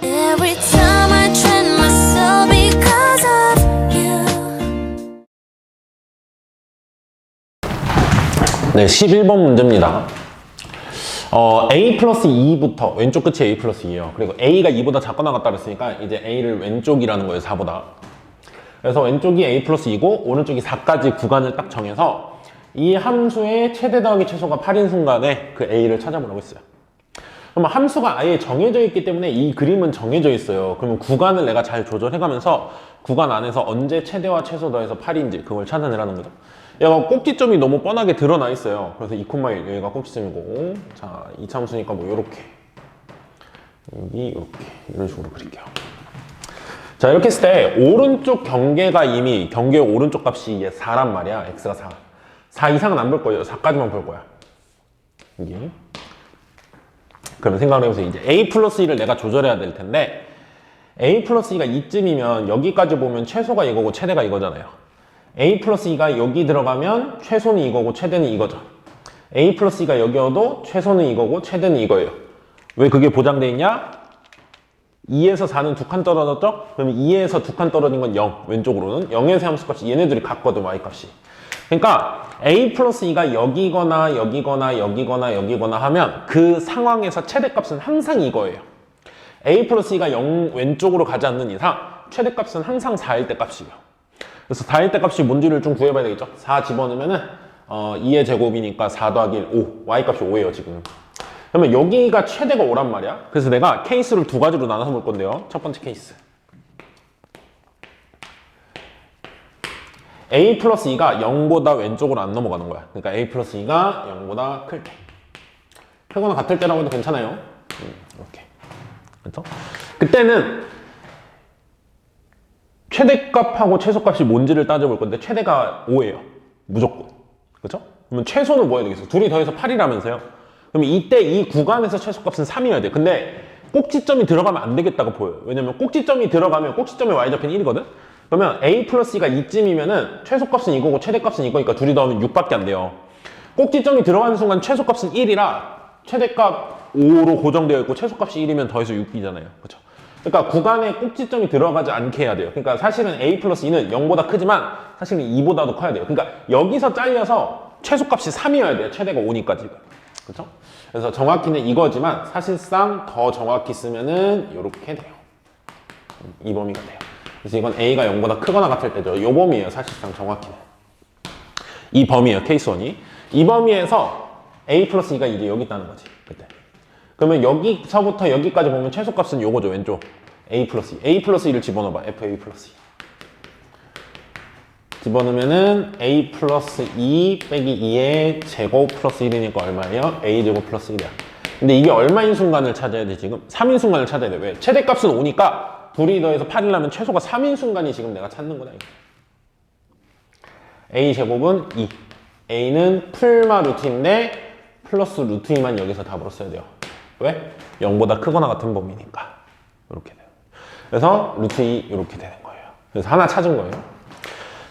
Every time I train myself because of you. 네, 11번 문제입니다. A 플러스 2부터 왼쪽 끝이 A 플러스 2예요. 그리고 A가 2보다 작거나 같다 그랬으니까 이제 A를 왼쪽이라는 거예요, 4보다. 그래서 왼쪽이 A 플러스 2고 오른쪽이 4까지 구간을 딱 정해서 이 함수의 최대 더하기 최소가 8인 순간에 그 A를 찾아보라고 했어요. 그럼 함수가 아예 정해져 있기 때문에 이 그림은 정해져 있어요. 그러면 구간을 내가 잘 조절해가면서 구간 안에서 언제 최대와 최소 더해서 8인지 그걸 찾아내라는 거죠. 얘가 꼭지점이 너무 뻔하게 드러나 있어요. 그래서 2,1 여기가 꼭지점이고, 자, 이차함수니까 뭐 요렇게 여기 이렇게 이런 식으로 그릴게요. 자, 이렇게 했을 때 오른쪽 경계가 이미 경계의 오른쪽 값이 이게 4란 말이야. x가 4. 4 이상은 안 볼 거예요. 4까지만 볼 거야. 여기. 그러면 생각을 해보세요. 이제 a 플러스 2를 내가 조절해야 될 텐데 a 플러스 2가 이쯤이면 여기까지 보면 최소가 이거고 최대가 이거잖아요. a 플러스 2가 여기 들어가면 최소는 이거고 최대는 이거죠. a 플러스 2가 여기여도 최소는 이거고 최대는 이거예요. 왜 그게 보장돼 있냐? 2에서 4는 두 칸 떨어졌죠? 그러면 2에서 두 칸 떨어진 건 0, 왼쪽으로는 0에서 함수값이 얘네들이 같거든, y값이. 그러니까 a 플러스 2가 여기거나 여기거나 여기거나 여기거나 하면 그 상황에서 최대값은 항상 이거예요. a 플러스 2가 0 왼쪽으로 가지 않는 이상 최대값은 항상 4일 때 값이에요. 그래서 4일 때 값이 뭔지를 좀 구해봐야 되겠죠. 4 집어넣으면은 2의 제곱이니까 4 더하기 1, 5. y값이 5예요, 지금. 그러면 여기가 최대가 5란 말이야. 그래서 내가 케이스를 두 가지로 나눠서 볼 건데요. 첫 번째 케이스. a 플러스 2가 0보다 왼쪽으로 안 넘어가는 거야. 그러니까 a 플러스 2가 0보다 클 때. 크거나 같을 때라고 해도 괜찮아요. 이렇게. 그렇죠? 그때는 최대값하고 최소값이 뭔지를 따져볼 건데 최대가 5예요. 무조건. 그렇죠? 그러면 최소는 뭐 해야 되겠어? 둘이 더해서 8이라면서요. 그럼 이때 이 구간에서 최소값은 3이어야 돼. 근데 꼭지점이 들어가면 안 되겠다고 보여요. 왜냐면 꼭지점이 들어가면 꼭지점의 y좌표는 1이거든? 그러면 a 플러스 2가 이쯤이면은 최소값은 이거고 최대값은 이거니까 둘이 더하면 6밖에 안 돼요. 꼭지점이 들어가는 순간 최소값은 1이라 최대값 5로 고정되어 있고 최소값이 1이면 더해서 6이잖아요. 그렇죠? 그러니까 구간에 꼭지점이 들어가지 않게 해야 돼요. 그러니까 사실은 a 플러스 2는 0보다 크지만 사실은 2보다도 커야 돼요. 그러니까 여기서 잘려서 최소값이 3이어야 돼요. 최대가 5니까 지금. 그렇죠? 그래서 정확히는 이거지만 사실상 더 정확히 쓰면은 이렇게 돼요. 이 범위가 돼요. 그래서 이건 a가 0보다 크거나 같을 때죠. 이 범위예요. 사실상 정확히는. 이 범위예요. 케이스 1이. 이 범위에서 a 플러스 2가 이제 여기 있다는 거지. 그때. 그러면 여기서부터 여기까지 보면 최소값은 요거죠. 왼쪽. a 플러스 2. a 플러스 2를 집어넣어봐. fa 플러스 2. 집어넣으면은 a 플러스 2 빼기 2의 제곱 플러스 1이니까 얼마예요? a 제곱 플러스 1이야. 근데 이게 얼마인 순간을 찾아야 돼 지금? 3인 순간을 찾아야 돼. 왜? 최대값은 5니까 둘이 더해서 8이라면 최소가 3인 순간이 지금 내가 찾는 거다. a 제곱은 2. a는 풀마 루트인데 플러스 루트 2만 여기서 답으로 써야 돼요. 왜? 0보다 크거나 같은 범위니까. 이렇게 돼요. 그래서 루트 2 이렇게 되는 거예요. 그래서 하나 찾은 거예요.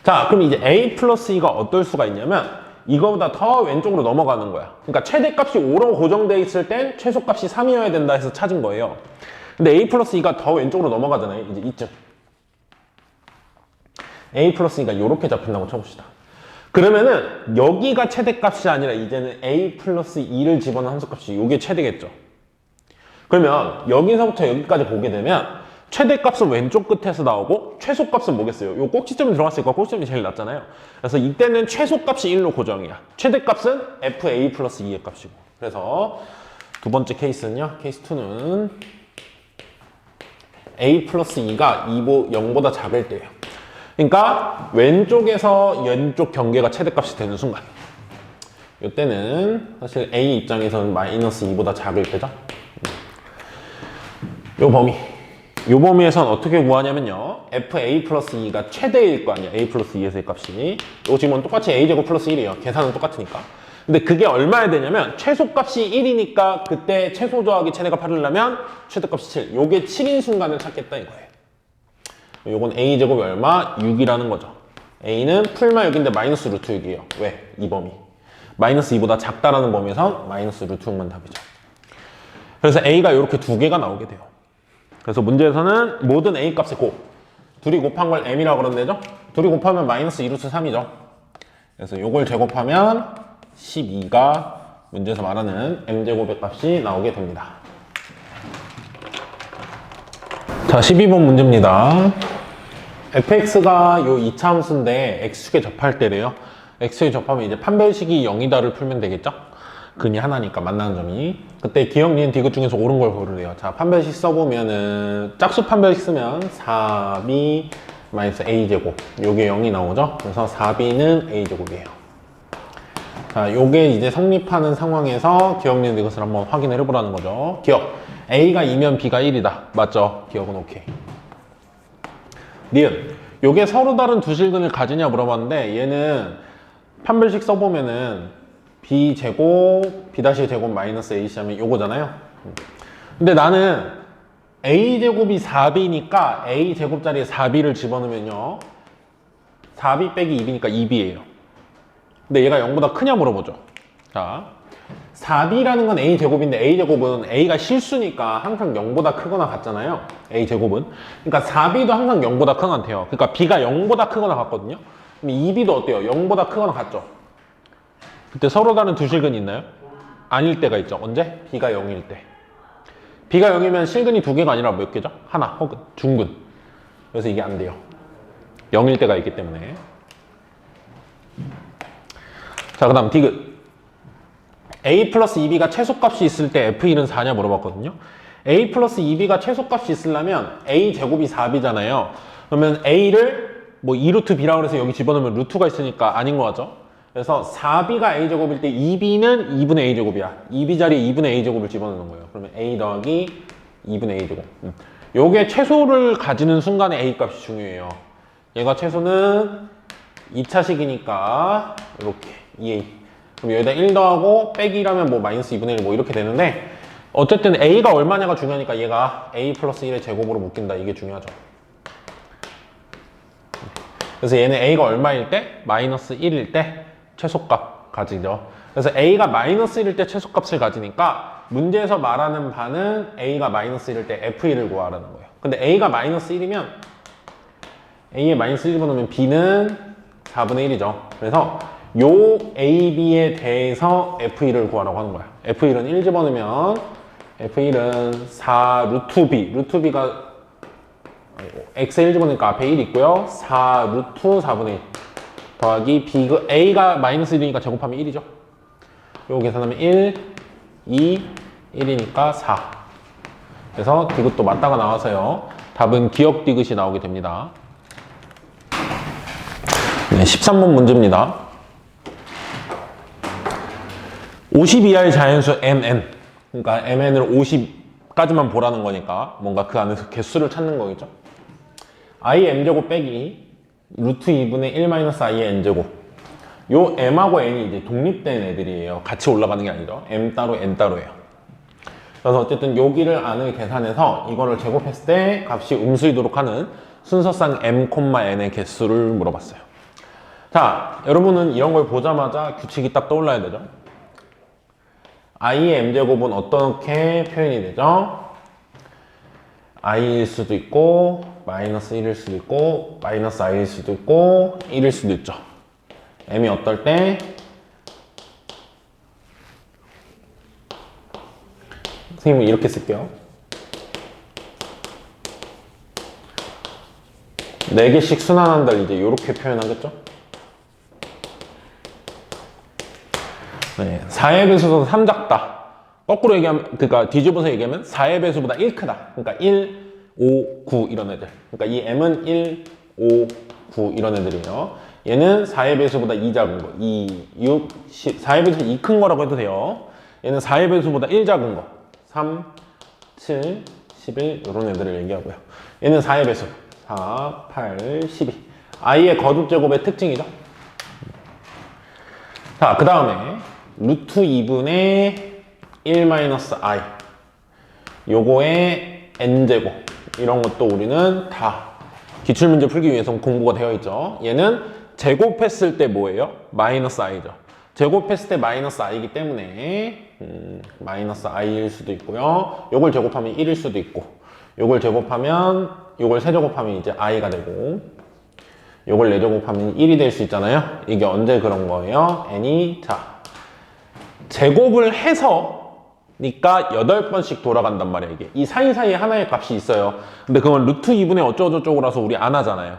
자, 그럼 이제 a 플러스 2가 어떨 수가 있냐면 이거보다 더 왼쪽으로 넘어가는 거야. 그러니까 최대값이 5로 고정되어 있을 땐 최소값이 3이어야 된다 해서 찾은 거예요. 근데 a 플러스 2가 더 왼쪽으로 넘어가잖아요. 이제 이쯤. a 플러스 2가 이렇게 잡힌다고 쳐봅시다. 그러면은 여기가 최대값이 아니라 이제는 a 플러스 2를 집어넣은 함수값이 이게 최대겠죠. 그러면 여기서부터 여기까지 보게 되면 최대값은 왼쪽 끝에서 나오고 최소값은 뭐겠어요? 요 꼭지점이 들어갔으니까 꼭지점이 제일 낮잖아요. 그래서 이때는 최소값이 1로 고정이야. 최대값은 fa 플러스 2의 값이고. 그래서 두 번째 케이스는요. 케이스 2는 a 플러스 2가 0보다 작을 때예요. 그러니까 왼쪽에서 왼쪽 경계가 최대값이 되는 순간. 이때는 사실 a 입장에서는 마이너스 2보다 작을 때죠. 요 범위. 요 범위에선 어떻게 구하냐면요. fa 플러스 2가 최대일 거 아니야. a 플러스 2에서의 값이. 요 지금은 똑같이 a제곱 플러스 1이에요. 계산은 똑같으니까. 근데 그게 얼마야 되냐면 최소값이 1이니까 그때 최소 더하기 최대가 8이려면 최대값이 7. 요게 7인 순간을 찾겠다 이거예요. 요건 a제곱이 얼마? 6이라는 거죠. a는 풀마 6인데 마이너스 루트 6이에요. 왜? 이 범위. 마이너스 2보다 작다라는 범위에서 마이너스 루트 6만 답이죠. 그래서 a가 이렇게 두 개가 나오게 돼요. 그래서 문제에서는 모든 a 값에 곱. 둘이 곱한 걸 m이라고 그런대죠? 둘이 곱하면 마이너스 2루트 3이죠. 그래서 요걸 제곱하면 12가 문제에서 말하는 m제곱의 값이 나오게 됩니다. 자, 12번 문제입니다. fx가 요 2차 함수인데 x축에 접할 때래요. x축에 접하면 이제 판별식이 0이다를 풀면 되겠죠? 근이 하나니까 만나는 점이. 그때 기억, 니은, 디귿 중에서 옳은 걸 고르래요. 자, 판별식 써보면은 짝수 판별식 쓰면 4b 마이너스 a제곱, 요게 0이 나오죠? 그래서 4b는 a제곱이에요. 자, 요게 이제 성립하는 상황에서 기억, 니은, 디귿을 한번 확인을 해보라는 거죠. 기억, a가 2면 b가 1이다. 맞죠? 기억은 오케이. 니은, 요게 서로 다른 두 실근을 가지냐 물어봤는데 얘는 판별식 써보면은 b제곱, b-제곱 마이너스 ac 하면 요거잖아요. 근데 나는 a제곱이 4b니까 a제곱자리에 4b를 집어넣으면요 4b 빼기 2b니까 2b예요. 근데 얘가 0보다 크냐 물어보죠. 자, 4b라는 건 a제곱인데 a제곱은 a가 실수니까 항상 0보다 크거나 같잖아요. a제곱은. 그러니까 4b도 항상 0보다 크거나 같아요. 그러니까 b가 0보다 크거나 같거든요. 그럼 2b도 어때요? 0보다 크거나 같죠? 그때 서로 다른 두 실근이 있나요? 아닐 때가 있죠. 언제? b가 0일 때. b가 0이면 실근이 두 개가 아니라 몇 개죠? 하나 혹은 중근. 그래서 이게 안 돼요. 0일 때가 있기 때문에. 자, 그 다음 디귿. a 플러스 2b가 최소값이 있을 때 f1은 4냐 물어봤거든요. a 플러스 2b가 최소값이 있으려면 a 제곱이 4b잖아요. 그러면 a를 뭐 2루트 b라고 해서 여기 집어넣으면 루트가 있으니까 아닌 거 같죠? 그래서 4b가 a제곱일 때 2b는 2분의 a제곱이야. 2b 자리에 2분의 a제곱을 집어넣는 거예요. 그러면 a 더하기 2분의 a제곱. 요게 최소를 가지는 순간에 a 값이 중요해요. 얘가 최소는 2차식이니까 이렇게 2a. 그럼 여기다 1 더하고 빼기 1하면 뭐 마이너스 2분의 1 뭐 이렇게 되는데 어쨌든 a가 얼마냐가 중요하니까 얘가 a 플러스 1의 제곱으로 묶인다. 이게 중요하죠. 그래서 얘는 a가 얼마일 때? 마이너스 1일 때 최소값 가지죠. 그래서 a가 마이너스 1일 때 최소값을 가지니까 문제에서 말하는 바는 a가 마이너스 1일 때 f1을 구하라는 거예요. 근데 a가 마이너스 1이면 a에 마이너스 1 집어넣으면 b는 4분의 1이죠. 그래서 요 a, b에 대해서 f1을 구하라고 하는 거야. f1은 1 집어넣으면 f1은 4 루트 b, 루트 b가 x에 1 집어넣으니까 앞에 1 있고요. 4 루트 4분의 1 더하기 b, a가 마이너스 1이니까 제곱하면 1이죠. 요거 계산하면 1, 2, 1이니까 4. 그래서 디귿도 맞다가 나와서요. 답은 기억 디귿이 나오게 됩니다. 네, 13번 문제입니다. 50 이하의 자연수 mn. 그러니까 mn을 50까지만 보라는 거니까 뭔가 그 안에서 개수를 찾는 거겠죠. i m제곱 빼기 루트 2분의 1 마이너스 i의 n제곱. 요 m하고 n이 이제 독립된 애들이에요. 같이 올라가는 게 아니죠. m 따로 n 따로예요. 그래서 어쨌든 여기를 안을 계산해서 이거를 제곱했을 때 값이 음수이도록 하는 순서상 m, n의 개수를 물어봤어요. 자, 여러분은 이런 걸 보자마자 규칙이 딱 떠올라야 되죠. i의 m제곱은 어떻게 표현이 되죠? i일 수도 있고 마이너스 1일 수도 있고 마이너스 i일 수도 있고 1일 수도 있죠. m이 어떨 때? 선생님은 이렇게 쓸게요. 4개씩 순환한다 이제 이렇게 표현하겠죠? 네, 4의 배수는 3 작다. 거꾸로 얘기하면, 그러니까 뒤집어서 얘기하면 4의 배수보다 1 크다. 그러니까 1, 5, 9 이런 애들. 그러니까 이 m은 1, 5, 9 이런 애들이에요. 얘는 4의 배수보다 2 작은 거. 2, 6, 10. 4의 배수 2 큰 거라고 해도 돼요. 얘는 4의 배수보다 1 작은 거. 3, 7, 11 이런 애들을 얘기하고요. 얘는 4의 배수. 4, 8, 12. i의 거듭 제곱의 특징이죠. 자, 그 다음에 루트 2분의 1-i 요거의 n제곱 이런 것도 우리는 다 기출문제 풀기 위해서 공부가 되어 있죠. 얘는 제곱했을 때 뭐예요? 마이너스 i죠. 제곱했을 때 마이너스 i이기 때문에 마이너스 i일 수도 있고요. 요걸 제곱하면 1일 수도 있고, 요걸 제곱하면 요걸 세제곱하면 이제 i가 되고, 요걸 4제곱하면 1이 될 수 있잖아요. 이게 언제 그런 거예요? n이 자 제곱을 해서 니까 8번씩 돌아간단 말이야. 이게 이 사이사이에 하나의 값이 있어요. 근데 그건 루트 2분의 어쩌고저쩌고라서 우리 안 하잖아요.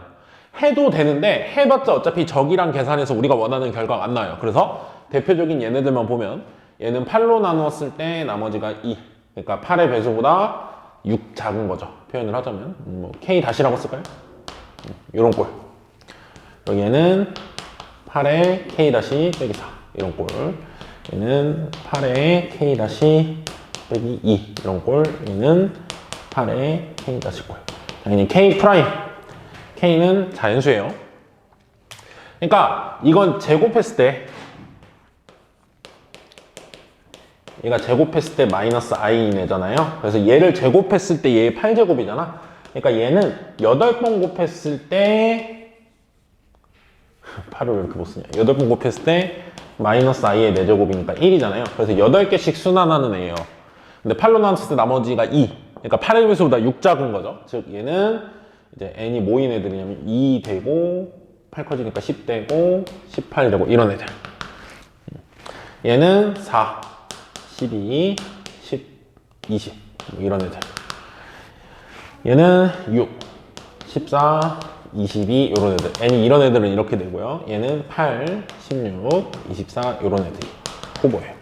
해도 되는데 해봤자 어차피 적이랑 계산해서 우리가 원하는 결과가 안 나와요. 그래서 대표적인 얘네들만 보면 얘는 8로 나누었을 때 나머지가 2, 그러니까 8의 배수보다 6 작은 거죠. 표현을 하자면 뭐 k 다시라고 쓸까요? 이런 꼴. 여기에는 8의 k 다시 빼기 4 이런 꼴. 얘는 8의 k 다시 빼기 2 이런 꼴. 얘는 8의 k 다시 꼴. 당연히 k 프라임. k는 자연수예요. 그러니까 이건 제곱했을 때 얘가 제곱했을 때 마이너스 i이네잖아요. 그래서 얘를 제곱했을 때 얘의 8제곱이잖아. 그러니까 얘는 8번 곱했을 때 8을 왜 이렇게 못 쓰냐. 8번 곱했을 때 마이너스 i의 4제곱이니까 1이잖아요. 그래서 8개씩 순환하는 애예요. 근데 8로 나눴을 때 나머지가 2. 그러니까 8의 배수보다 6 작은 거죠. 즉 얘는 이제 n이 뭐인 애들이냐면 2 되고 8 커지니까 10 되고 18 되고 이런 애들. 얘는 4, 12, 10, 20 이런 애들. 얘는 6, 14, 22 이런 애들. n이 이런 애들은 이렇게 되고요. 얘는 8, 16, 24 이런 애들이 후보예요.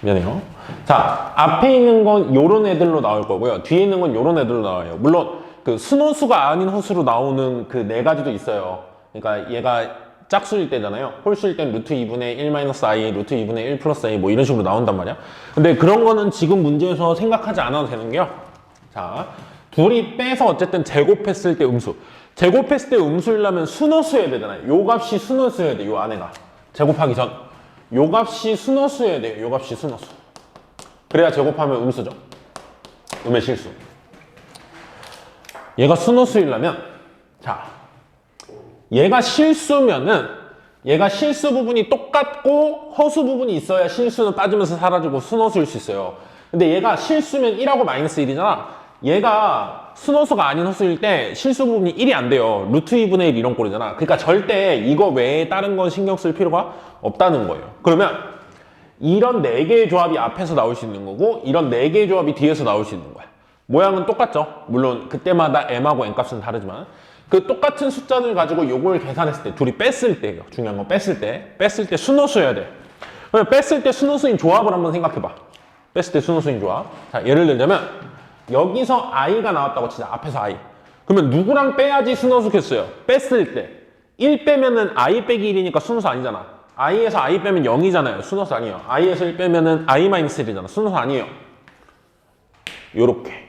미안해요. 자, 앞에 있는 건 요런 애들로 나올 거고요. 뒤에 있는 건 요런 애들로 나와요. 물론 그 순호수가 아닌 호수로 나오는 그 4가지도 있어요. 그러니까 얘가 짝수일 때잖아요. 홀수일 땐 루트 2분의 1-i, 루트 2분의 1 플러스 i 뭐 이런 식으로 나온단 말이야. 근데 그런 거는 지금 문제에서 생각하지 않아도 되는 게요. 자, 둘이 빼서 어쨌든 제곱했을 때 음수. 제곱했을 때 음수이려면 순호수여야 되잖아요. 요 값이 순호수여야 돼, 요 안에가. 제곱하기 전. 요 값이 순호수여야 돼요. 요 값이 순호수. 그래야 제곱하면 음수죠. 음의 실수. 얘가 순호수이려면 자, 얘가 실수면은 얘가 실수 부분이 똑같고 허수 부분이 있어야 실수는 빠지면서 사라지고 순호수일 수 있어요. 근데 얘가 실수면 1하고 마이너스 1이잖아. 얘가 순호수가 아닌 호수일 때 실수 부분이 1이 안 돼요. 루트 2분의 1 이런 꼴이잖아. 그러니까 절대 이거 외에 다른 건 신경 쓸 필요가 없다는 거예요. 그러면 이런 4개의 조합이 앞에서 나올 수 있는 거고 이런 4개의 조합이 뒤에서 나올 수 있는 거야. 모양은 똑같죠. 물론 그때마다 m하고 n 값은 다르지만 그 똑같은 숫자를 가지고 요걸 계산했을 때 둘이 뺐을 때예요. 중요한 건 뺐을 때 순호수여야 돼. 그러면 뺐을 때 순호수인 조합을 한번 생각해봐. 뺐을 때 순호수인 조합. 자, 예를 들자면 여기서 i가 나왔다고 치자. 앞에서 i. 그러면 누구랑 빼야지 순호수겠어요? 뺐을 때 1 빼면은 i 빼기 1이니까 순호수 아니잖아. i에서 i 빼면 0이잖아요. 순호수 아니에요. i에서 1 빼면은 i-1이잖아. 순호수 아니에요. 요렇게.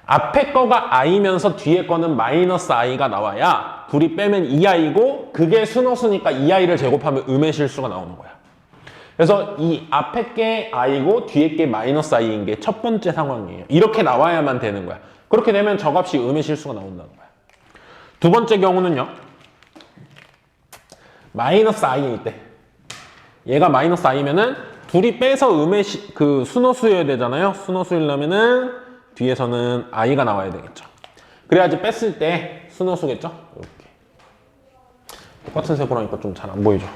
앞에 거가 i면서 뒤에 거는 마이너스 i가 나와야 둘이 빼면 2i고 그게 순호수니까 2i를 제곱하면 음의 실수가 나오는 거야. 그래서 이 앞에 게 i고 뒤에 게 마이너스 i인 게 첫 번째 상황이에요. 이렇게 나와야만 되는 거야. 그렇게 되면 저 값이 음의 실수가 나온다는 거야. 두 번째 경우는요. 마이너스 i일 때 얘가 마이너스 i면은 둘이 빼서 음의 그 순호수여야 되잖아요. 순호수이려면은 뒤에서는 i가 나와야 되겠죠. 그래야지 뺐을 때 순호수겠죠. 이렇게 똑같은 색으로 하니까 좀 잘 안 보이죠.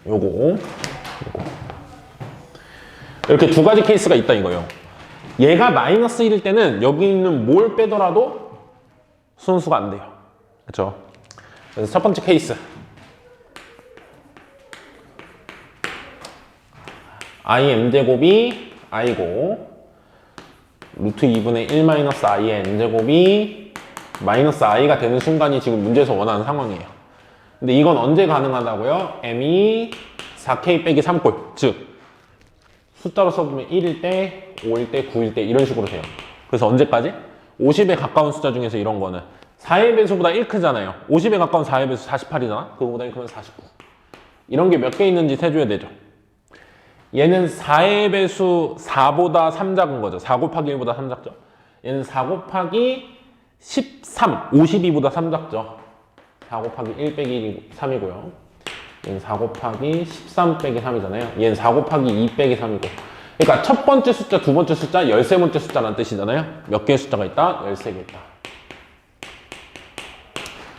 요거 이렇게 두 가지 케이스가 있다 이거예요. 얘가 마이너스 1일 때는 여기 있는 뭘 빼더라도 순수가 안 돼요. 그렇죠? 그래서 첫 번째 케이스 im제곱이 i고 루트 2분의 1-i의 n제곱이 마이너스 i가 되는 순간이 지금 문제에서 원하는 상황이에요. 근데 이건 언제 가능하다고요? m이 4k 빼기 3꼴. 즉 숫자로 써보면 1일 때, 5일 때, 9일 때 이런 식으로 돼요. 그래서 언제까지? 50에 가까운 숫자 중에서 이런 거는 4의 배수보다 1 크잖아요. 50에 가까운 4의 배수 48이잖아. 그거보다 1 크면 49. 이런 게 몇 개 있는지 세줘야 되죠. 얘는 4의 배수 4보다 3 작은 거죠. 4 곱하기 1보다 3 작죠. 얘는 4 곱하기 13, 52보다 3 작죠. 4 곱하기 1 빼기 3이고요. 얘는 4 곱하기 13 빼기 3이잖아요. 얘는 4 곱하기 2 빼기 3이고. 그러니까 첫 번째 숫자, 두 번째 숫자, 13번째 숫자라는 뜻이잖아요. 몇 개의 숫자가 있다? 13개 있다.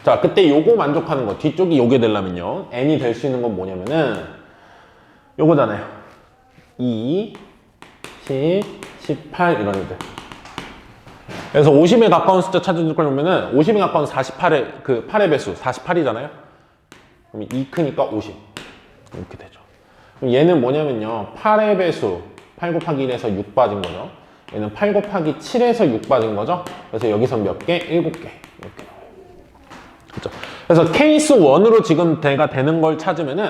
자, 그때 요거 만족하는 거, 뒤쪽이 요게 되려면요. n이 될 수 있는 건 뭐냐면은 요거잖아요. 2, 10, 18 이런 애들. 그래서 50에 가까운 숫자 찾으려면은 50에 가까운 48의 그 8의 배수 48이잖아요. 그럼 2 크니까 50 이렇게 되죠. 그럼 얘는 뭐냐면요. 8의 배수 8 곱하기 1에서 6 빠진 거죠. 얘는 8 곱하기 7에서 6 빠진 거죠. 그래서 여기서 몇 개? 7개 이렇게 나와요. 그렇죠? 그래서 케이스 1으로 지금 대가 되는 걸 찾으면은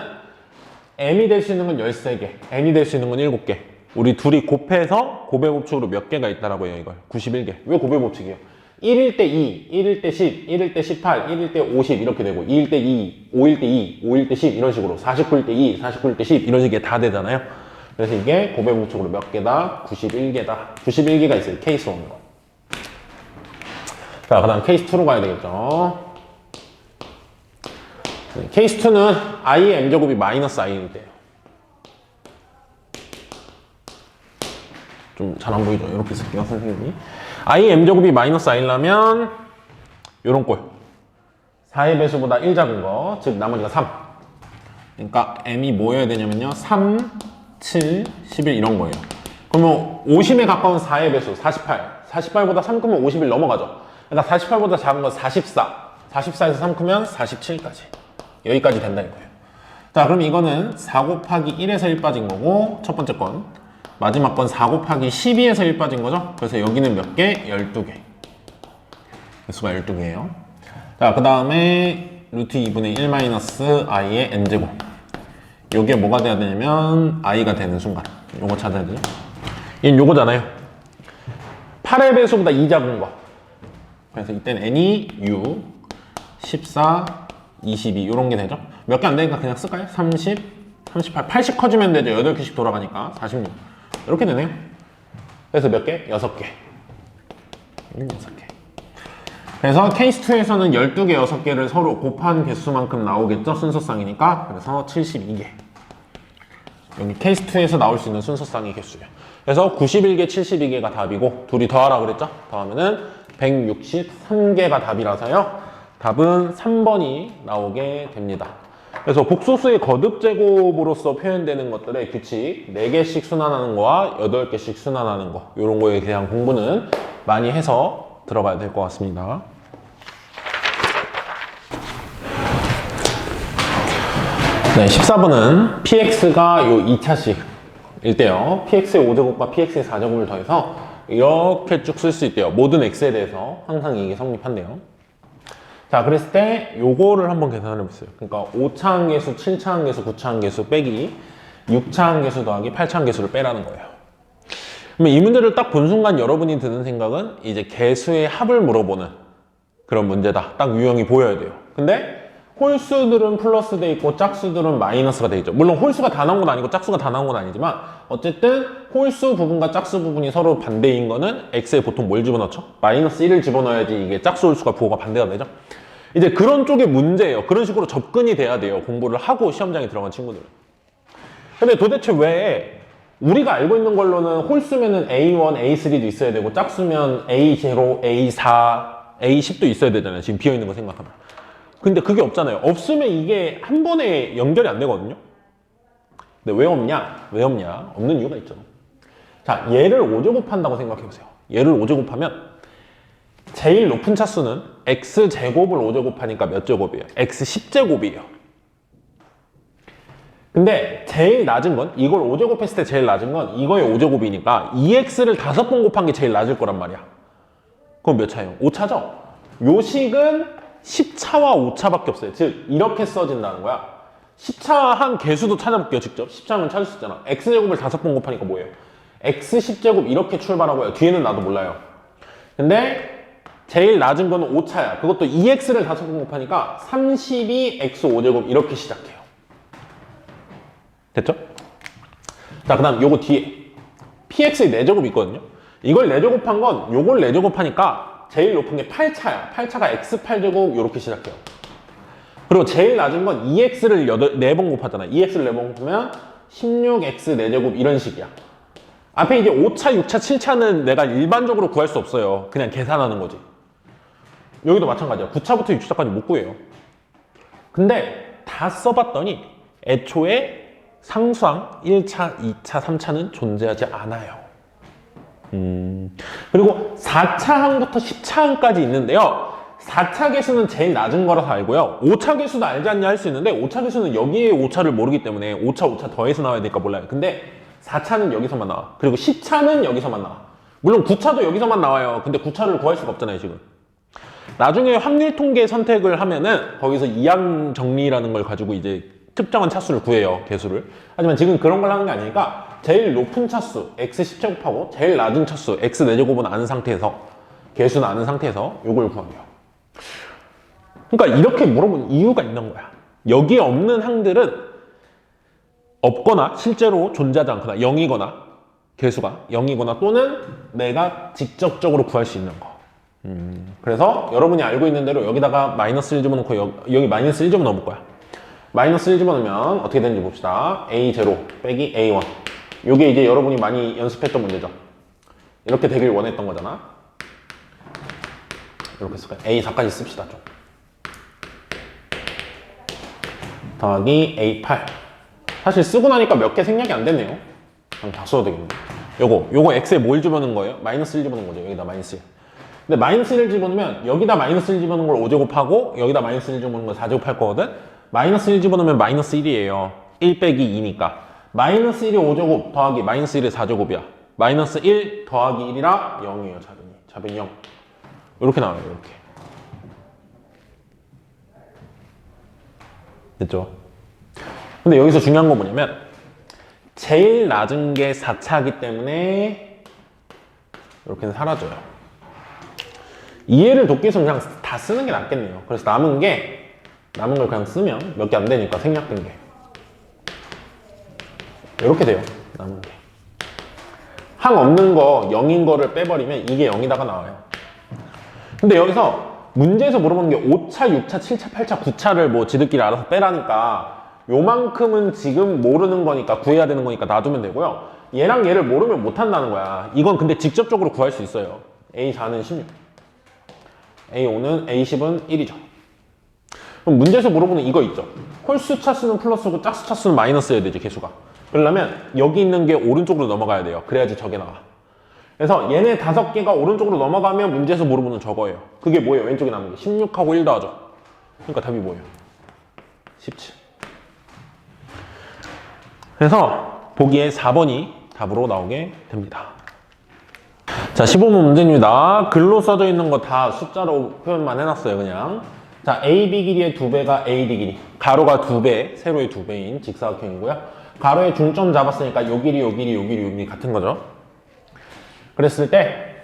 m이 될 수 있는 건 13개, n이 될 수 있는 건 7개. 우리 둘이 곱해서 곱의 법칙으로 몇 개가 있다라고 해요, 이걸. 91개. 왜 곱의 법칙이에요? 1일 때 2, 1일 때 10, 1일 때 18, 1일 때 50 이렇게 되고 2일 때 2, 5일 때 2, 5일 때 10 이런 식으로 49일 때 2, 49일 때 10 이런 식이 다 되잖아요. 그래서 이게 곱의 법칙으로 몇 개다? 91개다. 91개가 있어요, 케이스 1으로. 자, 그 다음 케이스 2로 가야 되겠죠. 케이스 2는 i의 m제곱이 마이너스 i일 때예요. 좀 잘 안 보이죠? 이렇게 쓸게요, 선생님이. i의 m제곱이 마이너스 i라면 요런 꼴. 4의 배수보다 1 작은 거, 즉 나머지가 3. 그러니까 m이 뭐여야 되냐면요. 3, 7, 11 이런 거예요. 그러면 50에 가까운 4의 배수, 48. 48보다 3 크면 51 넘어가죠. 그러니까 48보다 작은 건 44. 44에서 3 크면 47까지. 여기까지 된다 이거예요. 자, 그럼 이거는 4 곱하기 1에서 1 빠진 거고, 첫 번째 건. 마지막 건 4 곱하기 12에서 1 빠진 거죠. 그래서 여기는 몇 개? 12개. 개수가 12개예요. 자, 그 다음에 루트 2분의 1 마이너스 i의 n제곱. 요게 뭐가 돼야 되냐면 i가 되는 순간. 요거 찾아야 되죠. 얘는 요거잖아요. 8의 배수보다 2 작은 거. 그래서 이때는 n이 6, 14, 22 요런 게 되죠. 몇 개 안 되니까 그냥 쓸까요? 30, 38, 80 커지면 되죠. 8개씩 돌아가니까 46 이렇게 되네요. 그래서 몇 개? 6개. 6개. 그래서 케이스 2에서는 12개, 6개를 서로 곱한 개수만큼 나오겠죠. 순서쌍이니까. 그래서 72개. 여기 케이스 2에서 나올 수 있는 순서쌍의 개수예요. 그래서 91개, 72개가 답이고, 둘이 더하라 그랬죠? 더하면은 163개가 답이라서요. 답은 3번이 나오게 됩니다. 그래서 복소수의 거듭 제곱으로서 표현되는 것들의 규칙 4개씩 순환하는 거와 8개씩 순환하는 거 이런 거에 대한 공부는 많이 해서 들어가야 될 것 같습니다. 네, 14번은 px가 요 2차식일 때요. px의 5제곱과 px의 4제곱을 더해서 이렇게 쭉 쓸 수 있대요. 모든 x에 대해서 항상 이게 성립한대요. 자, 그랬을 때 요거를 한번 계산을 해보세요. 그러니까 5차항 계수, 7차항 계수, 9차항 계수 빼기 6차항 계수 더하기 8차항 계수를 빼라는 거예요. 그러면 이 문제를 딱 본 순간 여러분이 드는 생각은 이제 개수의 합을 물어보는 그런 문제다. 딱 유형이 보여야 돼요. 근데 홀수들은 플러스 돼 있고 짝수들은 마이너스가 돼 있죠. 물론 홀수가 다 나온 건 아니고 짝수가 다 나온 건 아니지만 어쨌든 홀수 부분과 짝수 부분이 서로 반대인 거는 x에 보통 뭘 집어넣죠? 마이너스 1을 집어넣어야지 이게 짝수 홀수가 부호가 반대가 되죠. 이제 그런 쪽의 문제예요. 그런 식으로 접근이 돼야 돼요. 공부를 하고 시험장에 들어간 친구들은. 근데 도대체 왜 우리가 알고 있는 걸로는 홀수면은 A1, A3도 있어야 되고 짝수면 A0, A4, A10도 있어야 되잖아요. 지금 비어있는 거 생각하면. 근데 그게 없잖아요. 없으면 이게 한 번에 연결이 안 되거든요. 근데 왜 없냐? 왜 없냐? 없는 이유가 있죠. 자, 얘를 5제곱한다고 생각해보세요. 얘를 5제곱하면 제일 높은 차수는 x제곱을 5제곱하니까 몇 제곱이에요? x 10제곱이에요. 근데 제일 낮은 건 이걸 5제곱했을 때 제일 낮은 건 이거의 5제곱이니까 2x를 5번 곱한 게 제일 낮을 거란 말이야. 그럼 몇 차예요? 5차죠? 요 식은 10차와 5차밖에 없어요. 즉 이렇게 써진다는 거야. 10차한 개수도 찾아볼게요. 직접 10차면 찾을 수 있잖아. x제곱을 5번 곱하니까 뭐예요? x 10제곱 이렇게 출발하고요. 뒤에는 나도 몰라요. 근데 제일 낮은 거는 5차야. 그것도 2x를 5번 곱하니까 32x 5제곱 이렇게 시작해요. 됐죠? 자, 그 다음 요거 뒤에 px의 4제곱이 있거든요. 이걸 4제곱한 건 요걸 4제곱하니까 제일 높은 게 8차야. 8차가 x 8제곱 이렇게 시작해요. 그리고 제일 낮은 건 2x를 4번 곱하잖아. 2x를 4번 곱하면 16x 4제곱 이런 식이야. 앞에 이제 5차, 6차, 7차는 내가 일반적으로 구할 수 없어요. 그냥 계산하는 거지. 여기도 마찬가지야. 9차부터 6차까지 못 구해요. 근데 다 써봤더니 애초에 상수항 1차, 2차, 3차는 존재하지 않아요. 그리고 4차항부터 10차항까지 있는데요. 4차 개수는 제일 낮은 거라서 알고요. 5차 개수도 알지 않냐 할 수 있는데 5차 개수는 여기에 5차를 모르기 때문에 5차 더해서 나와야 되니까 몰라요. 근데 4차는 여기서만 나와. 그리고 10차는 여기서만 나와. 물론 9차도 여기서만 나와요. 근데 9차를 구할 수가 없잖아요, 지금. 나중에 확률 통계 선택을 하면은 거기서 이항 정리라는 걸 가지고 이제 특정한 차수를 구해요, 개수를. 하지만 지금 그런 걸 하는 게 아니니까 제일 높은 차수 x 10제곱하고 제일 낮은 차수 x 4제곱은 아는 상태에서, 개수는 아는 상태에서 이걸 구하게요. 그러니까 이렇게 물어본 이유가 있는 거야. 여기에 없는 항들은 없거나 실제로 존재하지 않거나 0이거나 개수가 0이거나 또는 내가 직접적으로 구할 수 있는 거. 그래서 여러분이 알고 있는 대로 여기다가 마이너스 1 집어넣고 여기 마이너스 1 집어넣을 거야. 마이너스 1 집어넣으면 어떻게 되는지 봅시다. A0 빼기 A1. 이게 이제 여러분이 많이 연습했던 문제죠. 이렇게 되길 원했던 거잖아. 이렇게 쓸까요? A4까지 씁시다 좀. 더하기 A8. 사실 쓰고 나니까 몇 개 생략이 안 됐네요. 그럼 다 써도 되겠네. 요거 x에 뭘 집어넣은 거예요? 마이너스 1 집어넣은 거죠. 여기다 마이너스 1. 근데 마이너스 1 집어넣으면 여기다 마이너스 1 집어넣은 걸 5제곱하고 여기다 마이너스 1 집어넣은 걸 4제곱 할 거거든? 마이너스 1 집어넣으면 마이너스 1이에요. 1 빼기 2니까. 마이너스 1이 5제곱 더하기 마이너스 1이 4제곱이야. 마이너스 1 더하기 1이라 0이에요, 답변이. 답변이 0. 이렇게 나와요, 이렇게. 됐죠? 근데 여기서 중요한 건 뭐냐면 제일 낮은 게 4차이기 때문에 이렇게는 사라져요. 이해를 돕기 위해서 그냥 다 쓰는 게 낫겠네요. 그래서 남은 걸 그냥 쓰면 몇 개 안 되니까 생략된 게 이렇게 돼요. 남은 게 항 없는 거 0인 거를 빼버리면 이게 0이다가 나와요. 근데 여기서 문제에서 물어보는 게 5차, 6차, 7차, 8차, 9차를 뭐 지들끼리 알아서 빼라니까 요만큼은 지금 모르는 거니까 구해야 되는 거니까 놔두면 되고요. 얘랑 얘를 모르면 못 한다는 거야. 이건 근데 직접적으로 구할 수 있어요. A4는 16, A5는 A10은 1이죠. 그럼 문제에서 물어보는 이거 있죠. 홀수 차수는 플러스고 짝수 차수는 마이너스여야 되지, 개수가. 그러려면 여기 있는 게 오른쪽으로 넘어가야 돼요. 그래야지 저게 나와. 그래서 얘네 5개가 오른쪽으로 넘어가면 문제에서 물어보는 저거예요. 그게 뭐예요? 왼쪽에 남은 게 16하고 1 더하죠. 그러니까 답이 뭐예요? 17. 그래서 보기에 4번이 답으로 나오게 됩니다. 자, 15번 문제입니다. 글로 써져 있는 거 다 숫자로 표현만 해놨어요, 그냥. 자, AB 길이의 2배가 AD 길이. 가로가 2배, 세로의 2배인 직사각형이고요. 가로의 중점 잡았으니까 요 길이, 요 길이, 요 길이, 요 길이 같은 거죠. 그랬을 때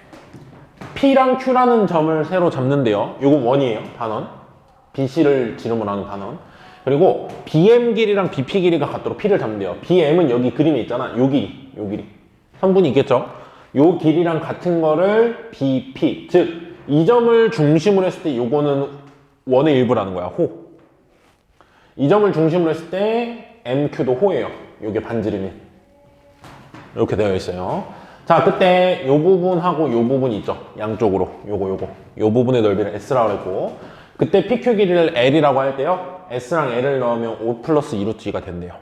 P랑 Q라는 점을 세로 잡는데요. 요거 원이에요, 반원. BC를 지름으로 하는 반원. 그리고 BM 길이랑 BP 길이가 같도록 P를 잡는데요. BM은 여기 그림에 있잖아. 요 길이, 요 길이. 선분이 있겠죠? 요 길이랑 같은 거를 BP, 즉 이 점을 중심으로 했을 때 요거는 원의 일부라는 거야, 호. 이 점을 중심으로 했을 때 MQ도 호예요. 요게 반지름이. 이렇게 되어 있어요. 자, 그때 요 부분하고 요 부분 있죠? 양쪽으로. 요 부분의 넓이를 S라고 했고, 그때 PQ 길이를 L이라고 할 때요, S랑 L을 넣으면 5 플러스 2루트 2가 된대요.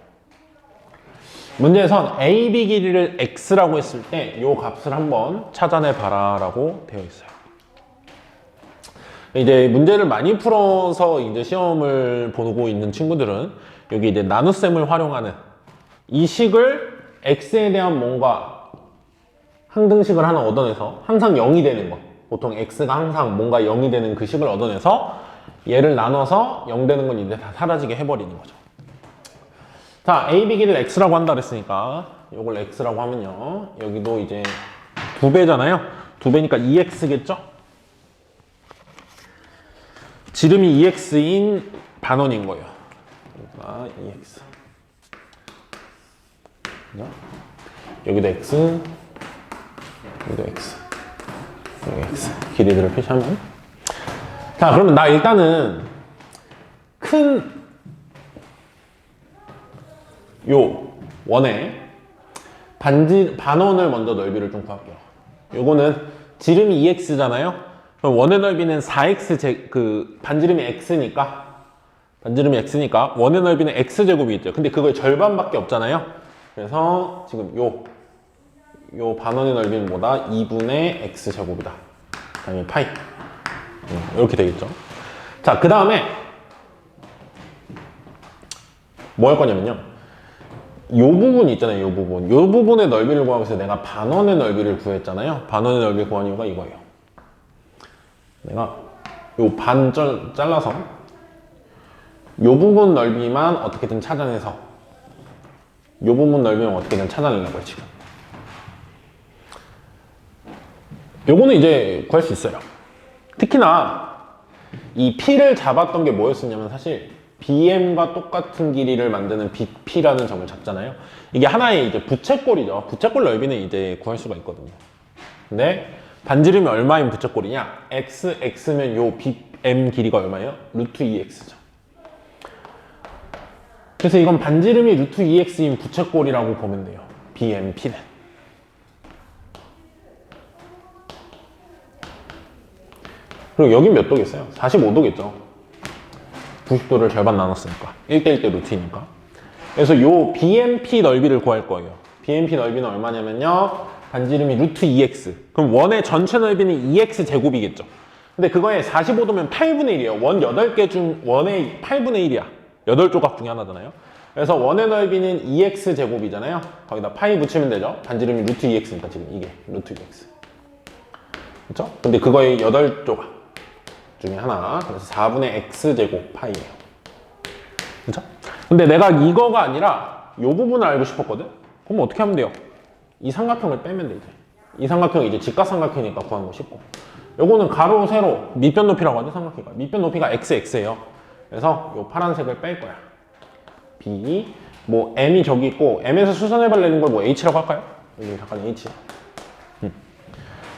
문제에선 AB 길이를 X라고 했을 때 요 값을 한번 찾아내 봐라 라고 되어 있어요. 이제 문제를 많이 풀어서 이제 시험을 보고 있는 친구들은 여기 이제 나눗셈을 활용하는 이 식을 X에 대한 뭔가 항등식을 하나 얻어내서 항상 0이 되는 거, 보통 X가 항상 뭔가 0이 되는 그 식을 얻어내서 얘를 나눠서 0 되는 건 이제 다 사라지게 해버리는 거죠. 자, AB 길이를 X라고 한다 그랬으니까 이걸 X라고 하면요, 여기도 이제 2배잖아요. 2배니까 2X겠죠? 지름이 2X인 반원인 거예요. 그러니까 2X. 여기도 X, 여기도 X, 여기 X. 길이들을 표시하면. 자, 그러면 나 일단은 큰 큰 요 원의 반원을 먼저 넓이를 좀 구할게요. 요거는 지름이 2x잖아요. 그럼 원의 넓이는 4x 반지름이 x니까 원의 넓이는 x제곱이겠죠. 근데 그거의 절반밖에 없잖아요. 그래서 지금 요 반원의 넓이는 뭐다? 2분의 x제곱이다. 당연히 파이. 이렇게 되겠죠. 자, 그 다음에 뭐 할 거냐면요. 요 부분 있잖아요. 요 부분의 넓이를 구하기 위해서 내가 반원의 넓이를 구했잖아요. 반원의 넓이 구한 이유가 이거예요. 내가 요 반 잘라서 요 부분 넓이만 어떻게든 찾아내서 요 부분 넓이만 어떻게든 찾아내려고요, 지금. 요거는 이제 구할 수 있어요. 특히나 이 P를 잡았던 게 뭐였었냐면 사실 BM과 똑같은 길이를 만드는 BP라는 점을 잡잖아요. 이게 하나의 이제 부채꼴이죠. 부채꼴 넓이는 이제 구할 수가 있거든요. 근데 반지름이 얼마인 부채꼴이냐? x면 요 BM 길이가 얼마예요? 루트 2x죠. 그래서 이건 반지름이 루트 2x인 부채꼴이라고 보면 돼요. BMP는. 그리고 여긴 몇 도겠어요? 45도겠죠. 90도를 절반 나눴으니까 1대1대 루트니까. 그래서 요 BMP 넓이를 구할 거예요. BMP 넓이는 얼마냐면요, 반지름이 루트 2x. 그럼 원의 전체 넓이는 2x 제곱이겠죠. 근데 그거에 45도면 8분의 1이에요 원 8개 중 원의 8분의 1이야 8조각 중에 하나잖아요. 그래서 원의 넓이는 2x 제곱이잖아요. 거기다 파이 붙이면 되죠. 반지름이 루트 2x니까 지금 이게 루트 2x. 그렇죠? 근데 그거의 8조각 중에 하나. 그래서 4분의 x제곱 파이예요. 그쵸? 근데 내가 이거가 아니라 요 부분을 알고 싶었거든? 그럼 어떻게 하면 돼요? 이 삼각형을 빼면 돼, 이제. 이 삼각형이 이제 직각삼각형이니까 구하는 거 쉽고. 요거는 가로, 세로, 밑변 높이라고 하죠, 삼각형이가. 밑변 높이가 x예요. 그래서 요 파란색을 뺄 거야. b, 뭐 m이 저기 있고, m에서 수선해발 내는 걸 뭐 h라고 할까요? 여기 잠깐 h.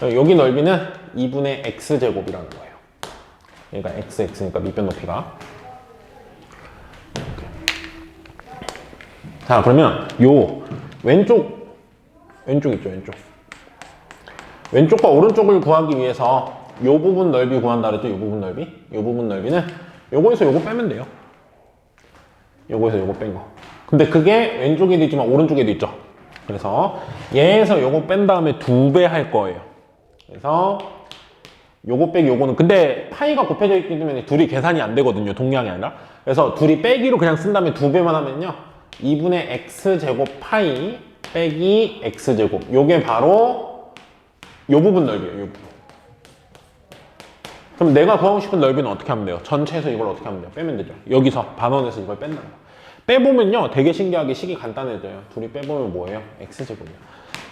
여기 넓이는 2분의 x제곱이라는 거예요. 얘가 x니까 밑변 높이가. 이렇게. 자, 그러면 요 왼쪽 있죠, 왼쪽과 오른쪽을 구하기 위해서 요 부분 넓이 구한다 그랬죠. 요 부분 넓이는 요거에서 요거 빼면 돼요. 요거에서 요거 뺀 거. 근데 그게 왼쪽에도 있지만 오른쪽에도 있죠. 그래서 얘에서 요거 뺀 다음에 2배 할 거예요. 그래서 요거 빼기 요거는, 근데 파이가 곱해져 있기 때문에 둘이 계산이 안 되거든요. 동량이 아니라. 그래서 둘이 빼기로 그냥 쓴 다음에 2배만 하면요, 2분의 x제곱 파이 빼기 x제곱, 요게 바로 요 부분 넓이에요. 요 부분. 그럼 내가 구하고 싶은 넓이는 어떻게 하면 돼요? 전체에서 이걸 어떻게 하면 돼요? 빼면 되죠. 여기서 반원에서 이걸 뺀다는 거. 빼보면요, 되게 신기하게 식이 간단해져요. 둘이 빼보면 뭐예요? x제곱이에요.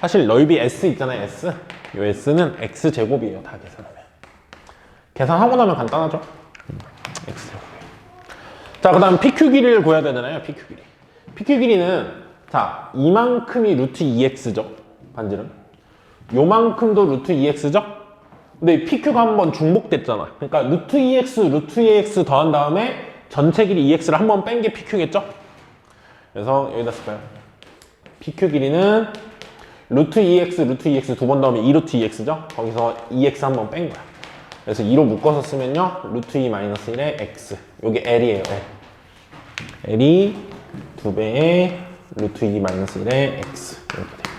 사실 넓이 s 있잖아요. s. 요 s는 x제곱이에요. 다 계산하면. 계산하고 나면 간단하죠? x제곱이에요. 자, 그 다음 PQ 길이를 구해야 되잖아요. PQ 길이. PQ 길이는, 자, 이만큼이 루트 2x죠. 반지름. 요만큼도 루트 2x죠? 근데 PQ가 한번 중복됐잖아. 그러니까 루트 2x, 루트 2x 더한 다음에 전체 길이 2x를 한번 뺀 게 PQ겠죠? 그래서 여기다 쓸까요? PQ 길이는 루트 2x, 루트 2x 두 번 더하면 2루트 2x죠? 거기서 2x 한번 뺀 거야. 그래서 2로 묶어서 쓰면요, 루트 2 마이너스 1의 x. 요게 L이에요, L. L이 2배의 루트 2 마이너스 1의 x. 이렇게 돼요.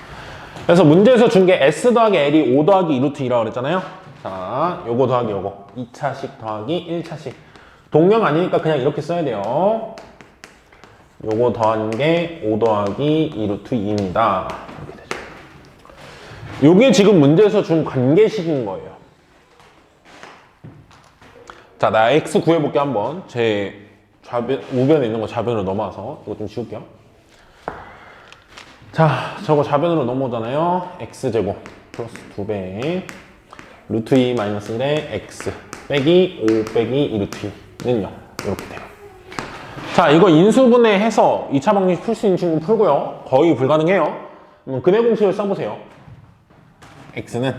그래서 문제에서 준 게 s 더하기 L이 5 더하기 2루트 2라고 그랬잖아요? 자, 요거 더하기 요거. 2차식 더하기 1차식. 동량 아니니까 그냥 이렇게 써야 돼요. 요거 더하는 게 5 더하기 2루트 2입니다. 이렇게 되죠. 요게 지금 문제에서 준 관계식인 거예요. 자, 나 x 구해볼게 한번. 제 우변에 있는 거 좌변으로 넘어와서 이거 좀 지울게요. 자, 저거 좌변으로 넘어오잖아요. x제곱 플러스 2배 루트 2 마이너스 1의 x 빼기 5 빼기 2루트 2는 0. 이렇게 돼요. 자, 이거 인수분해해서 2차 방정식 풀 수 있는 친구는 풀고요. 거의 불가능해요. 그럼 근해 공식을 써보세요. x는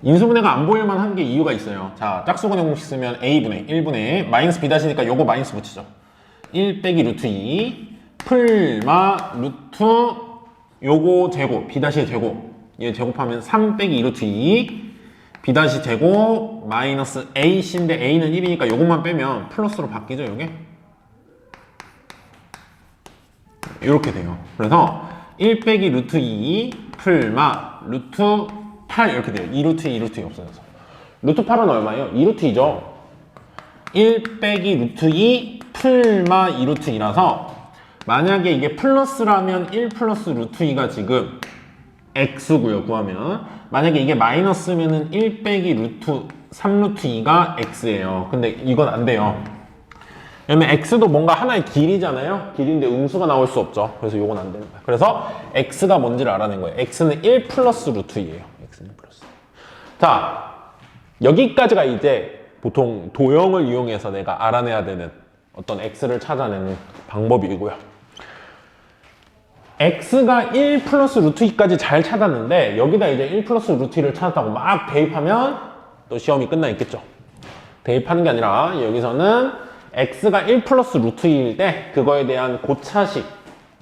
인수분해가 안 보일만 한 게 이유가 있어요. 자, 짝수근의 공식 쓰면 a분의 1분의 마이너스 b-니까 요거 마이너스 붙이죠. 1 빼기 루트 2 풀마 루트 요거 제곱 b-의 제곱 얘 제곱하면 3 빼기 2 루트 2 b- 제곱 마이너스 ac인데 a는 1이니까 요것만 빼면 플러스로 바뀌죠 요게. 이렇게 돼요. 그래서 1 빼기 루트 2 풀마 루트 8 이렇게 돼요. 2 루트 2 루트 2 없어져서 루트 8은 얼마예요? 2 루트 2죠. 1 빼기 루트 2 풀마 2 루트 2라서 만약에 이게 플러스라면 1 플러스 루트 2가 지금 x고요 구하면, 만약에 이게 마이너스면은 1 빼기 루트 3 루트 2가 x예요. 근데 이건 안 돼요. 왜냐면 x도 뭔가 하나의 길이잖아요. 길인데 음수가 나올 수 없죠. 그래서 이건 안 되는 거야. 그래서 x가 뭔지를 알아낸 거예요. x는 1 플러스 루트 2예요. x는 플러스. 자, 여기까지가 이제 보통 도형을 이용해서 내가 알아내야 되는 어떤 x를 찾아내는 방법이고요. x가 1 플러스 루트 2까지 잘 찾았는데 여기다 이제 1 플러스 루트 2를 찾았다고 막 대입하면 또 시험이 끝나 있겠죠. 대입하는 게 아니라 여기서는 x가 1 플러스 루트 2일 때 그거에 대한 고차식,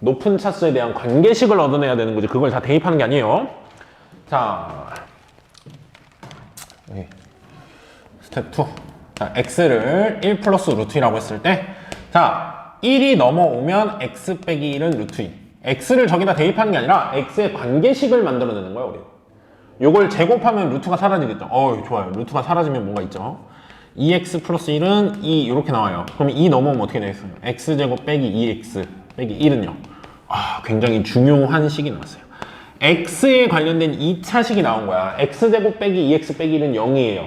높은 차수에 대한 관계식을 얻어내야 되는 거지. 그걸 다 대입하는 게 아니에요. 자, 여기 스텝 2. 자, x를 1 플러스 루트 2라고 했을 때, 자, 1이 넘어오면 x 빼기 1은 루트 2. x를 저기다 대입하는 게 아니라 x의 관계식을 만들어내는 거예요, 우리. 요걸 제곱하면 루트가 사라지겠죠. 좋아요. 루트가 사라지면 뭔가 있죠. 2x 플러스 1은 2 이렇게 나와요. 그럼 2 넘어오면 어떻게 되겠어요? x제곱 빼기 2x 빼기 1은요. 굉장히 중요한 식이 나왔어요. x에 관련된 2차 식이 나온 거야. x제곱 빼기 2x 빼기 1은 0이에요.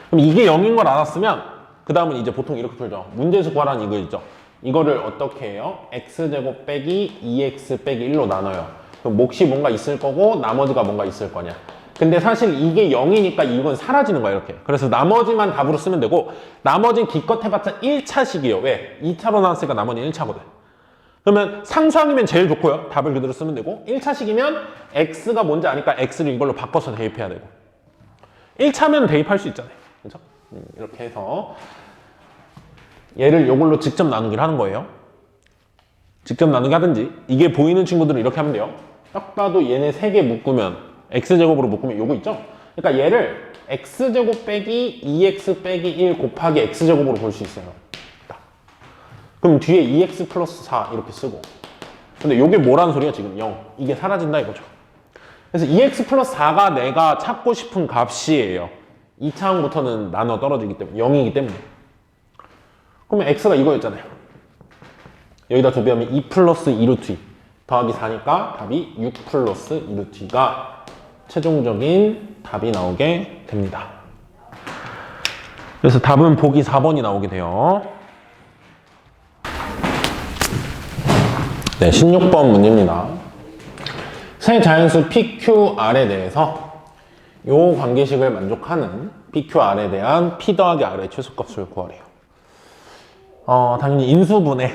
그럼 이게 0인 걸 알았으면 그 다음은 이제 보통 이렇게 풀죠. 문제에서 구하라는 이거 있죠. 이거를 어떻게 해요? x제곱 빼기 2x 빼기 1로 나눠요. 그럼 몫이 뭔가 있을 거고 나머지가 뭔가 있을 거냐. 근데 사실 이게 0이니까 이건 사라지는 거야 이렇게. 그래서 나머지만 답으로 쓰면 되고, 나머지는 기껏 해봤자 1차식이에요. 왜? 2차로 나왔으니까 나머지는 1차거든. 그러면 상수항이면 제일 좋고요. 답을 그대로 쓰면 되고, 1차식이면 x가 뭔지 아니까 x를 이걸로 바꿔서 대입해야 되고, 1차면 대입할 수 있잖아요. 그렇죠? 이렇게 해서 얘를 이걸로 직접 나누기를 하는 거예요. 직접 나누기 하든지, 이게 보이는 친구들은 이렇게 하면 돼요. 딱 봐도 얘네 3개 묶으면 x제곱으로 묶으면 요거 있죠? 그러니까 얘를 x제곱 빼기 2x 빼기 1 곱하기 x제곱으로 볼 수 있어요. 그럼 뒤에 2x 플러스 4 이렇게 쓰고, 근데 요게 뭐라는 소리야 지금? 0. 이게 사라진다 이거죠. 그래서 2x 플러스 4가 내가 찾고 싶은 값이에요. 2차항부터는 나눠 떨어지기 때문에 0이기 때문에. 그러면 x가 이거였잖아요. 여기다 도배하면 2 플러스 2 루트 2 더하기 4니까 답이 6 플러스 2 루트 2가 최종적인 답이 나오게 됩니다. 그래서 답은 보기 4번이 나오게 돼요. 네, 16번 문제입니다. 세 자연수 PQR에 대해서 요 관계식을 만족하는 PQR에 대한 P 더하기 R의 최소값을 구하래요. 당연히 인수분해,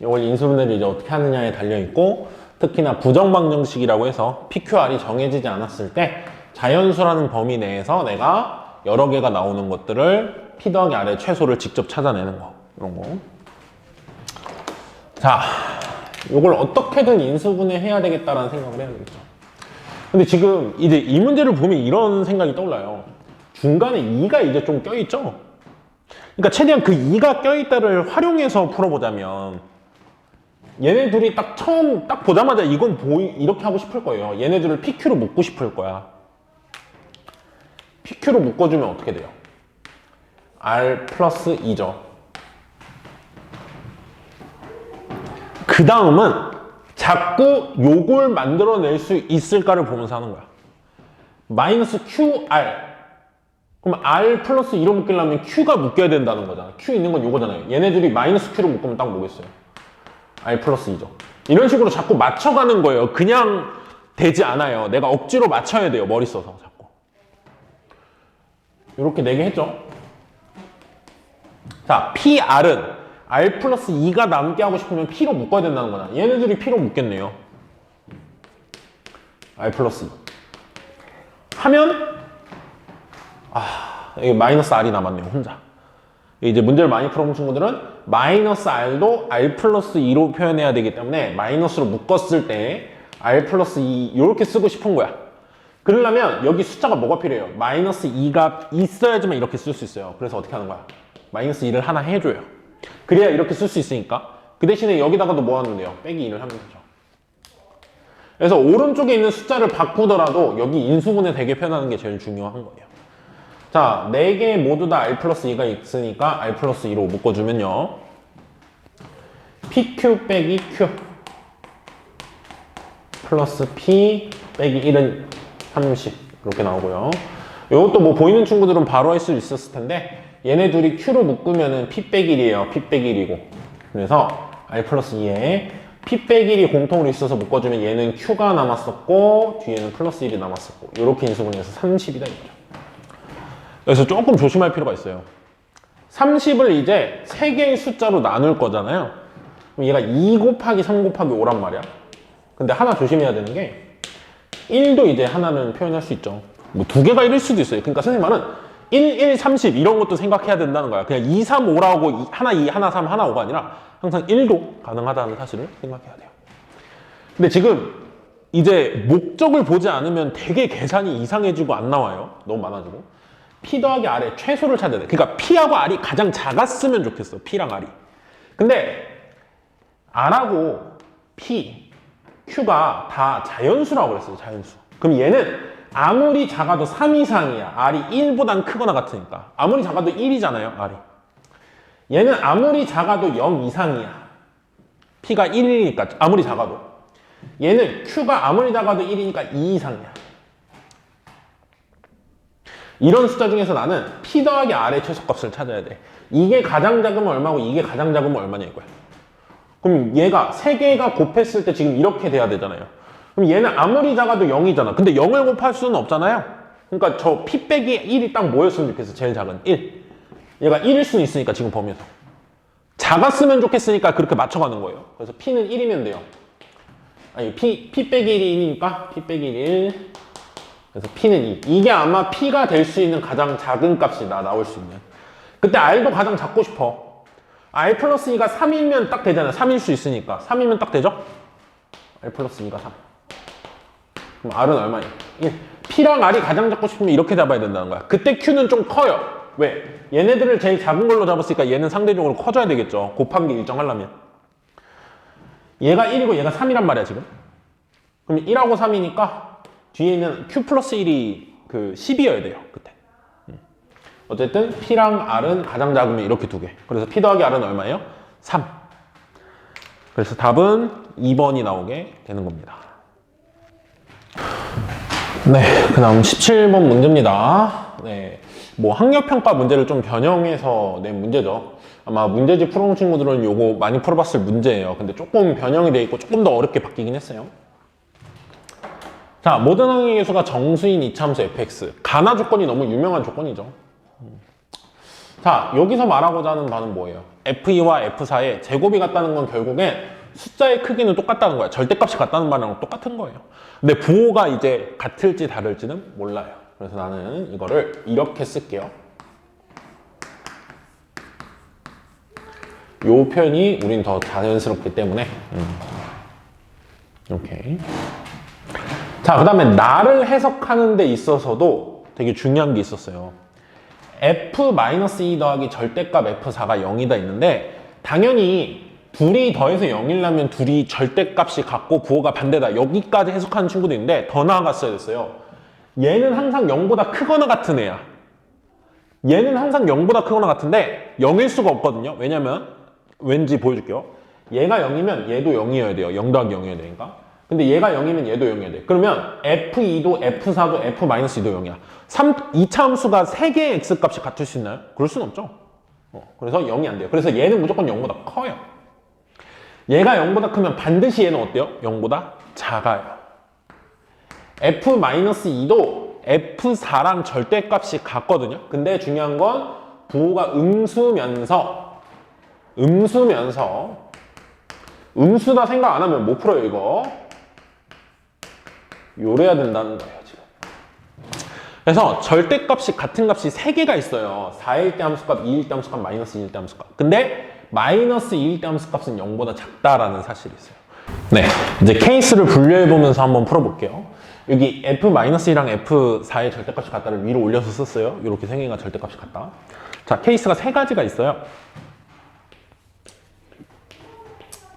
이걸 인수분해를 이제 어떻게 하느냐에 달려있고, 특히나 부정방정식이라고 해서 PQR이 정해지지 않았을 때 자연수라는 범위 내에서 내가 여러 개가 나오는 것들을 P 더하기 R의 최소를 직접 찾아내는 거, 이런 거. 자, 이걸 어떻게든 인수분해 해야 되겠다라는 생각을 해야 되겠죠. 근데 지금 이제 이 문제를 보면 이런 생각이 떠올라요. 중간에 2가 이제 좀 껴있죠? 그러니까 최대한 그 2가 껴있다를 활용해서 풀어보자면, 얘네 둘이 딱 처음 딱 보자마자 이건 이렇게 하고 싶을 거예요. 얘네들을 PQ로 묶고 싶을 거야. PQ로 묶어주면 어떻게 돼요? R 플러스 2죠. 그 다음은 자꾸 요걸 만들어낼 수 있을까를 보면서 하는 거야. 마이너스 QR. 그럼 R 플러스 2로 묶으려면 Q가 묶여야 된다는 거잖아. Q 있는 건 요거잖아요. 얘네들이 마이너스 Q로 묶으면 딱 뭐겠어요? R 플러스 2죠. 이런 식으로 자꾸 맞춰가는 거예요. 그냥 되지 않아요. 내가 억지로 맞춰야 돼요. 머리 써서 자꾸. 이렇게 4개 했죠. 자, PR은 R 플러스 2가 남게 하고 싶으면 P로 묶어야 된다는 거잖아. 얘네들이 P로 묶겠네요. R 플러스 2. 하면 여기 마이너스 r이 남았네요, 혼자. 이제 문제를 많이 풀어본 친구들은 마이너스 r도 r 플러스 2로 표현해야 되기 때문에 마이너스로 묶었을 때 r 플러스 2 이렇게 쓰고 싶은 거야. 그러려면 여기 숫자가 뭐가 필요해요? 마이너스 2가 있어야지만 이렇게 쓸 수 있어요. 그래서 어떻게 하는 거야? 마이너스 2를 하나 해줘요. 그래야 이렇게 쓸 수 있으니까. 그 대신에 여기다가도 뭐 하면 돼요? 빼기 2를 하면 되죠. 그래서 오른쪽에 있는 숫자를 바꾸더라도 여기 인수분해 되게 표현하는 게 제일 중요한 거예요. 자, 4개 모두 다 r 플러스 2가 있으니까 r 플러스 2로 묶어주면요. pq 빼기 q 플러스 p 빼기 1은 30 이렇게 나오고요. 이것도 뭐 보이는 친구들은 바로 할 수 있었을 텐데 얘네 둘이 q로 묶으면은 p 빼기 1이에요. p 빼기 1이고 그래서 r 플러스 2에 p 빼기 1이 공통으로 있어서 묶어주면 얘는 q가 남았었고 뒤에는 플러스 1이 남았었고 이렇게 인수분해해서 30이다 이거죠. 그래서 조금 조심할 필요가 있어요. 30을 이제 3개의 숫자로 나눌 거잖아요. 그럼 얘가 2 곱하기 3 곱하기 5란 말이야. 근데 하나 조심해야 되는 게 1도 이제 하나는 표현할 수 있죠. 뭐 2개가 1일 수도 있어요. 그러니까 선생님 말은 1, 1, 30 이런 것도 생각해야 된다는 거야. 그냥 2, 3, 5라고 하나 2, 하나 3, 하나 5가 아니라 항상 1도 가능하다는 사실을 생각해야 돼요. 근데 지금 이제 목적을 보지 않으면 되게 계산이 이상해지고 안 나와요. 너무 많아지고. P 더하기 R의 최소를 찾아야 돼. 그러니까 P하고 R이 가장 작았으면 좋겠어. P랑 R이. 근데 R하고 P, Q가 다 자연수라고 그랬어요. 자연수. 그럼 얘는 아무리 작아도 3 이상이야. R이 1보단 크거나 같으니까. 아무리 작아도 1이잖아요. R이. 얘는 아무리 작아도 0 이상이야. P가 1이니까 아무리 작아도. 얘는 Q가 아무리 작아도 1이니까 2 이상이야. 이런 숫자 중에서 나는 P 더하기 R의 최소값을 찾아야 돼. 이게 가장 작으면 얼마고 이게 가장 작으면 얼마냐 이거야. 그럼 얘가 3개가 곱했을 때 지금 이렇게 돼야 되잖아요. 그럼 얘는 아무리 작아도 0이잖아. 근데 0을 곱할 수는 없잖아요. 그러니까 저 P 빼기 1이 딱 뭐였으면 좋겠어. 제일 작은 1. 얘가 1일 수는 있으니까 지금 범위에서. 작았으면 좋겠으니까 그렇게 맞춰가는 거예요. 그래서 P는 1이면 돼요. 아니 P 빼기 1이니까 P 빼기 1. 그래서 P는 2. 이게 아마 P가 될 수 있는 가장 작은 값이 나올 수 있는. 그때 R도 가장 작고 싶어. R 플러스 2가 3이면 딱 되잖아요. 3일 수 있으니까. 3이면 딱 되죠? R 플러스 2가 3. 그럼 R은 얼마예요? 1. P랑 R이 가장 작고 싶으면 이렇게 잡아야 된다는 거야. 그때 Q는 좀 커요. 왜? 얘네들을 제일 작은 걸로 잡았으니까 얘는 상대적으로 커져야 되겠죠. 곱한 게 일정하려면. 얘가 1이고 얘가 3이란 말이야 지금. 그럼 1하고 3이니까 뒤에 있는 Q 플러스 1이 그 10이어야 돼요, 그때. 어쨌든 P랑 R은 가장 작으면 이렇게 두 개. 그래서 P 더하기 R은 얼마예요? 3. 그래서 답은 2번이 나오게 되는 겁니다. 네, 그 다음 17번 문제입니다. 네, 뭐 학력평가 문제를 좀 변형해서 낸 문제죠. 아마 문제집 풀어놓은 친구들은 요거 많이 풀어봤을 문제예요. 근데 조금 변형이 돼 있고 조금 더 어렵게 바뀌긴 했어요. 자, 모든 항의계수가 정수인 이차함수 fx. 가나 조건이 너무 유명한 조건이죠. 자, 여기서 말하고자 하는 바는 뭐예요? f2와 f4의 제곱이 같다는 건 결국엔 숫자의 크기는 똑같다는 거야. 절대값이 같다는 말이랑 똑같은 거예요. 근데 부호가 이제 같을지 다를지는 몰라요. 그래서 나는 이거를 이렇게 쓸게요. 요 표현이 우린 더 자연스럽기 때문에 이렇게. 자, 그 다음에 나를 해석하는 데 있어서도 되게 중요한 게 있었어요. f-2 더하기 절대값 f4가 0이다 있는데 당연히 둘이 더해서 0이려면 둘이 절대값이 같고 부호가 반대다. 여기까지 해석하는 친구도 있는데 더 나아갔어야 됐어요. 얘는 항상 0보다 크거나 같은 애야. 얘는 항상 0보다 크거나 같은데 0일 수가 없거든요. 왜냐면 왠지 보여줄게요. 얘가 0이면 얘도 0이어야 돼요. 0 더하기 0이어야 되니까. 근데 얘가 0이면 얘도 0이어야 돼. 그러면 f2도 F4도 F-2도 0이야. 2차 함수가 3개의 x값이 같을 수 있나요? 그럴 수는 없죠. 그래서 0이 안 돼요. 그래서 얘는 무조건 0보다 커요. 얘가 0보다 크면 반드시 얘는 어때요? 0보다 작아요. F-2도 F4랑 절대값이 같거든요. 근데 중요한 건 부호가 음수다 생각 안 하면 못 풀어요, 이거. 요래야 된다는 거예요, 지금. 그래서 절대값이 같은 값이 3개가 있어요. 4일 때 함수값, 2일 때 함수값, 마이너스 2일 때 함수값. 근데 마이너스 2일 때 함수값은 0보다 작다라는 사실이 있어요. 네, 이제 케이스를 분류해보면서 한번 풀어볼게요. 여기 F-2랑 F4의 절대값이 같다를 위로 올려서 썼어요. 이렇게 3개가 절대값이 같다. 자, 케이스가 3가지가 있어요.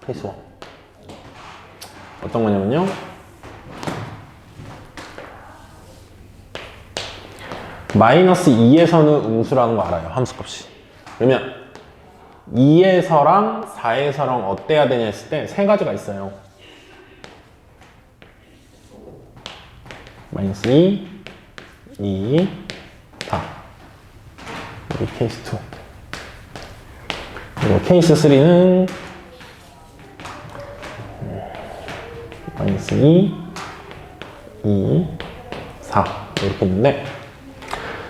케이스 1. 어떤 거냐면요. 마이너스 2에서는 음수라는 거 알아요. 함수값이. 그러면 2에서랑 4에서랑 어때야 되냐 했을 때 3가지가 있어요. 마이너스 2, 2, 4. 여기 케이스 2. 그리고 케이스 3는 마이너스 2, 2, 4 이렇게 있는데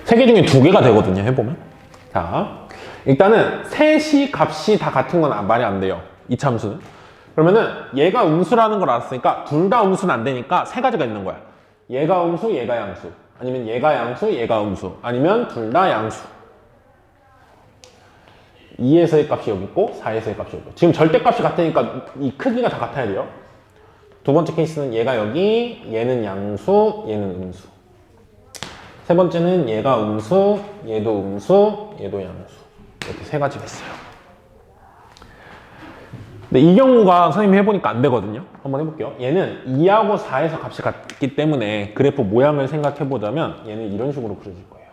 3개 중에 2개가 되거든요. 해보면. 자, 일단은 셋이 값이 다 같은 건 말이 안 돼요. 이차 함수는. 그러면은 얘가 음수라는 걸 알았으니까 둘 다 음수는 안 되니까 3가지가 있는 거야. 얘가 음수, 얘가 양수. 아니면 얘가 양수, 얘가 음수. 아니면 둘 다 양수. 2에서의 값이 여기 있고 4에서의 값이 여기 있고. 지금 절대값이 같으니까 이 크기가 다 같아야 돼요. 두 번째 케이스는 얘가 여기, 얘는 양수, 얘는 음수. 세 번째는 얘가 음수, 얘도 음수, 얘도 양수. 이렇게 3가지가 있어요. 근데 이 경우가 선생님이 해보니까 안 되거든요. 한번 해볼게요. 얘는 2하고 4에서 값이 같기 때문에 그래프 모양을 생각해보자면 얘는 이런 식으로 그려질 거예요.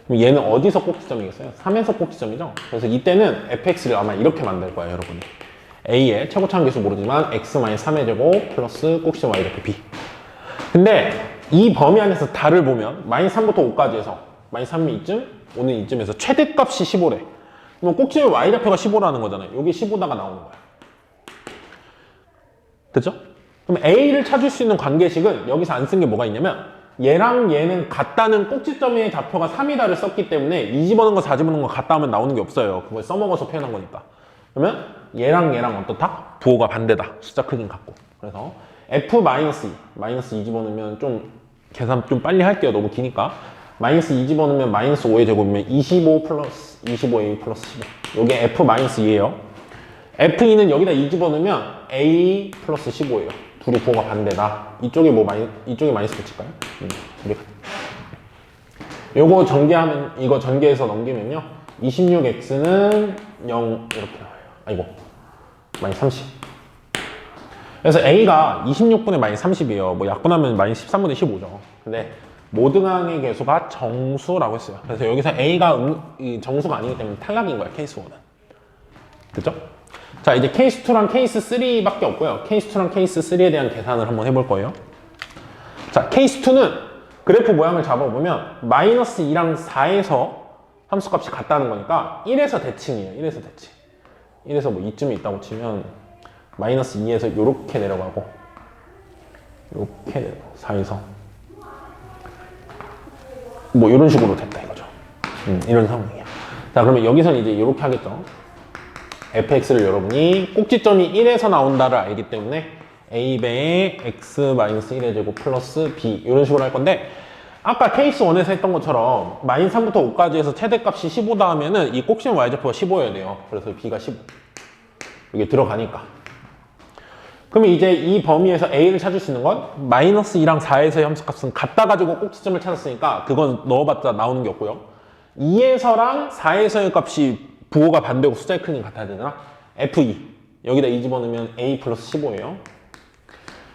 그럼 얘는 어디서 꼭지점이겠어요? 3에서 꼭지점이죠? 그래서 이때는 fx를 아마 이렇게 만들 거예요, 여러분이. a의 최고차항계수 모르지만 x-3의 제곱 플러스 꼭지점 y 이렇게 b. 근데 이 범위 안에서 달을 보면 마이너스 3부터 5까지 해서 마이너스 3이 이쯤, 5는 이쯤에서 최대값이 15래. 그럼 꼭지점 y좌표가 15라는 거잖아요. 여기 15다가 나오는 거야. 됐죠? 그럼 a를 찾을 수 있는 관계식은 여기서 안 쓴 게 뭐가 있냐면 얘랑 얘는 같다는 꼭지점의 좌표가 3이다를 썼기 때문에 2 집어넣은 거 4 집어넣은 거 같다 하면 나오는 게 없어요. 그걸 써먹어서 표현한 거니까. 그러면 얘랑 어떻다? 부호가 반대다. 숫자 크긴 같고. 그래서 f-2, 마이너스 2 집어넣으면 좀 계산 좀 빨리 할게요. 너무 기니까. 마이너스 2 집어넣으면 마이너스 5의 제곱이면 25 플러스 25a 플러스 15. 요게 f-2예요. f2는 여기다 2 집어넣으면 a 플러스 15예요. 둘이 부호가 반대다. 이쪽에 이쪽에 마이너스 붙일까요? 둘이. 요거 전개하면, 이거 전개해서 넘기면요. 26x는 0 이렇게 나와요. 아이고. 마이너스 30. 그래서 a가 26분의 마이너스 30이에요. 뭐 약분하면 마이너스 13분의 15죠. 근데 모든 항의 개수가 정수라고 했어요. 그래서 여기서 a가 정수가 아니기 때문에 탈락인 거야, 케이스 1은. 됐죠? 자, 이제 케이스 2랑 케이스 3밖에 없고요. 케이스 2랑 케이스 3에 대한 계산을 한번 해볼 거예요. 자, 케이스 2는 그래프 모양을 잡아보면 마이너스 2랑 4에서 함수값이 같다는 거니까 1에서 대칭이에요. 1에서 대칭. 1에서 뭐 이쯤에 있다고 치면 마이너스 2에서 이렇게 내려가고 이렇게 내려가고 4에서 뭐 이런 식으로 됐다 이거죠. 이런 상황이에요. 자, 그러면 여기서는 이제 이렇게 하겠죠. fx를 여러분이 꼭지점이 1에서 나온다를 알기 때문에 a배의 x-1의 제곱 플러스 b 이런 식으로 할 건데 아까 케이스 1에서 했던 것처럼 마이너스 3부터 5까지 해서 최대값이 15다 하면은 이 꼭지점 y좌표가 15여야 돼요. 그래서 b가 15. 이게 들어가니까. 그러면 이제 이 범위에서 a를 찾을 수 있는 건 마이너스 2랑 4에서의 함수값은 같다 가지고 꼭지점을 찾았으니까 그건 넣어봤자 나오는 게 없고요. 2에서랑 4에서의 값이 부호가 반대고 숫자의 크기는 같아야 되잖아. f2 여기다 2 집어넣으면 a 플러스 15예요.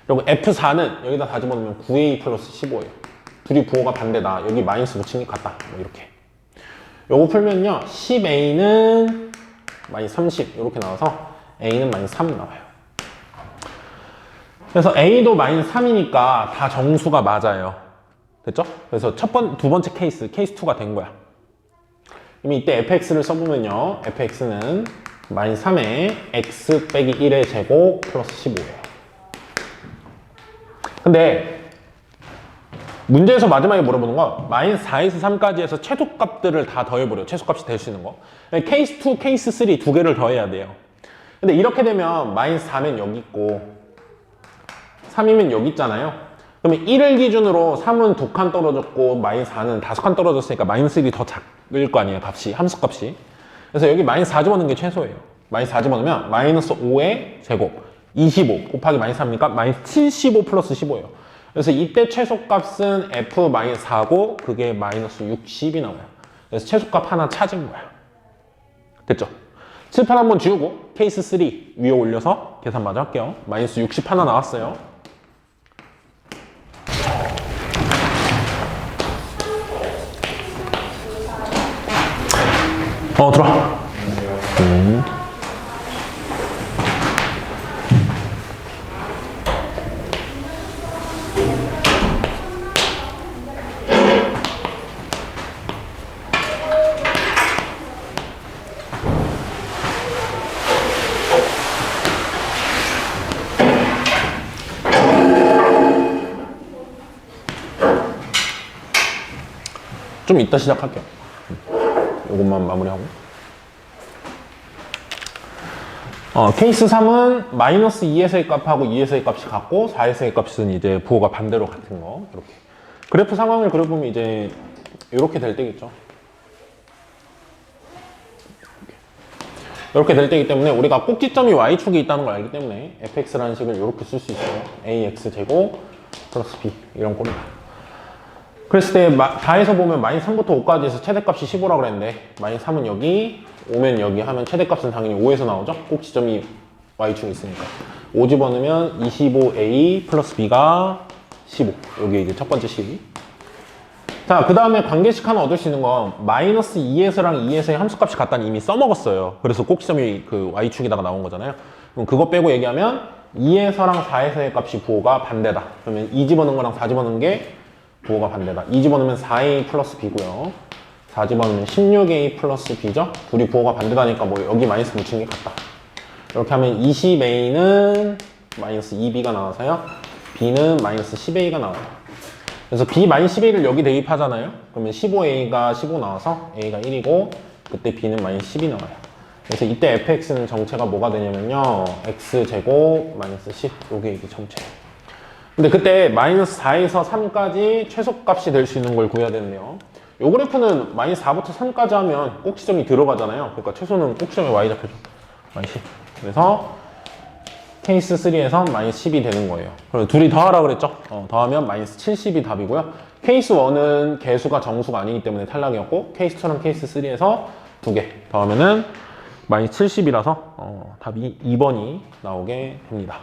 그리고 f4는 여기다 4 집어넣으면 9a 플러스 15예요. 둘이 부호가 반대다. 여기 마이너스 붙이는 게 같다. 뭐 이렇게. 요거 풀면요. 10a는 마이너스 30 이렇게 나와서 a는 마이너스 3 나와요. 그래서 a도 마이너스 3이니까 다 정수가 맞아요. 됐죠? 그래서 두 번째 케이스 2가 된 거야. 그럼 이때 fx를 써보면요. fx는 마이너스 3에 x 빼기 1의 제곱 플러스 15예요. 근데 문제에서 마지막에 물어보는 건 마이너스 4에서 3까지 해서 최소값들을 다 더해버려요. 최소값이 될 수 있는 거. 케이스 2, 케이스 3 두 개를 더해야 돼요. 근데 이렇게 되면 마이너스 4면 여기 있고 3이면 여기 있잖아요. 그러면 1을 기준으로 3은 2칸 떨어졌고 마이너스 4는 5칸 떨어졌으니까 마이너스 1이 더 작을 거 아니에요, 값이, 함수값이. 그래서 여기 마이너스 4 집어넣는 게 최소예요. 마이너스 4 집어넣으면 마이너스 5의 제곱 25 곱하기 마이너스 3이니까 마이너스 75 플러스 15예요. 그래서 이때 최소값은 F-4고 그게 마이너스 60이 나와요. 그래서 최소값 하나 찾은 거야. 됐죠? 칠판 한번 지우고 케이스 3 위에 올려서 계산 마저 할게요. 마이너스 60 하나 나왔어요. 들어와. 좀 이따 시작할게요. 이것만 마무리하고. 케이스 3은 마이너스 2에서의 값하고 2에서의 값이 같고 4에서의 값은 이제 부호가 반대로 같은 거. 이렇게. 그래프 상황을 그려보면 이제 이렇게 될 때겠죠. 이렇게 될 때이기 때문에 우리가 꼭지점이 y축에 있다는 걸 알기 때문에 fx라는 식을 이렇게 쓸 수 있어요. ax 제곱 플러스 b 이런 꼴이다. 그랬을 때 다해서 보면 마이너스 3부터 5까지 해서 최대값이 15라고 그랬는데 마이너스 3은 여기, 5면 여기 하면 최대값은 당연히 5에서 나오죠? 꼭지점이 y축에 있으니까. 5 집어넣으면 25a 플러스 b가 15. 여기 이제 첫 번째 식. 자, 그 다음에 관계식 하나 얻을 수 있는 건 마이너스 2에서랑 2에서의 함수값이 같다는 이미 써먹었어요. 그래서 꼭지점이 그 y축에다가 나온 거잖아요. 그럼 그거 빼고 얘기하면 2에서랑 4에서의 값이 부호가 반대다. 그러면 2 집어넣은 거랑 4 집어넣은 게 부호가 반대다. 2 집어넣으면 4a 플러스 b고요. 4 집어넣으면 16a 플러스 b죠. 둘이 부호가 반대다니까 뭐 여기 마이너스 묻힌 게 같다. 이렇게 하면 20a는 마이너스 2b가 나와서요. b는 마이너스 10a가 나와요. 그래서 b 마이너스 11을 여기 대입하잖아요. 그러면 15a가 15 나와서 a가 1이고 그때 b는 마이너스 10이 나와요. 그래서 이때 fx는 정체가 뭐가 되냐면요. x제곱 마이너스 10 요게 이게 정체예요. 근데 그때 마이너스 4에서 3까지 최소값이 될 수 있는 걸 구해야 되는데요. 요 그래프는 마이너스 4부터 3까지 하면 꼭지점이 들어가잖아요. 그러니까 최소는 꼭지점에 y좌표죠. 마이너스 10. 그래서 케이스 3에서 마이너스 10이 되는 거예요. 그럼 둘이 더하라 그랬죠? 더하면 마이너스 70이 답이고요. 케이스 1은 개수가 정수가 아니기 때문에 탈락이었고 케이스 2랑 케이스 3에서 2개 더하면은 마이너스 70이라서 답이 2번이 나오게 됩니다.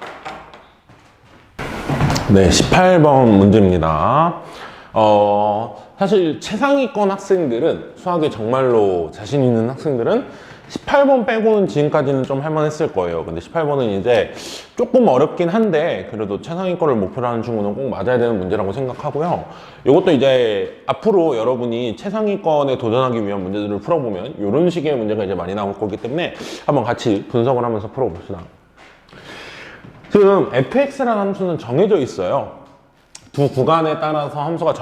네, 18번 문제입니다. 사실 최상위권 학생들은 수학에 정말로 자신 있는 학생들은 18번 빼고는 지금까지는 좀 할만했을 거예요. 근데 18번은 이제 조금 어렵긴 한데 그래도 최상위권을 목표로 하는 친구는 꼭 맞아야 되는 문제라고 생각하고요. 이것도 이제 앞으로 여러분이 최상위권에 도전하기 위한 문제들을 풀어보면 이런 식의 문제가 이제 많이 나올 거기 때문에 한번 같이 분석을 하면서 풀어봅시다. 지금 fx라는 함수는 정해져 있어요. 두 구간에 따라서 함수가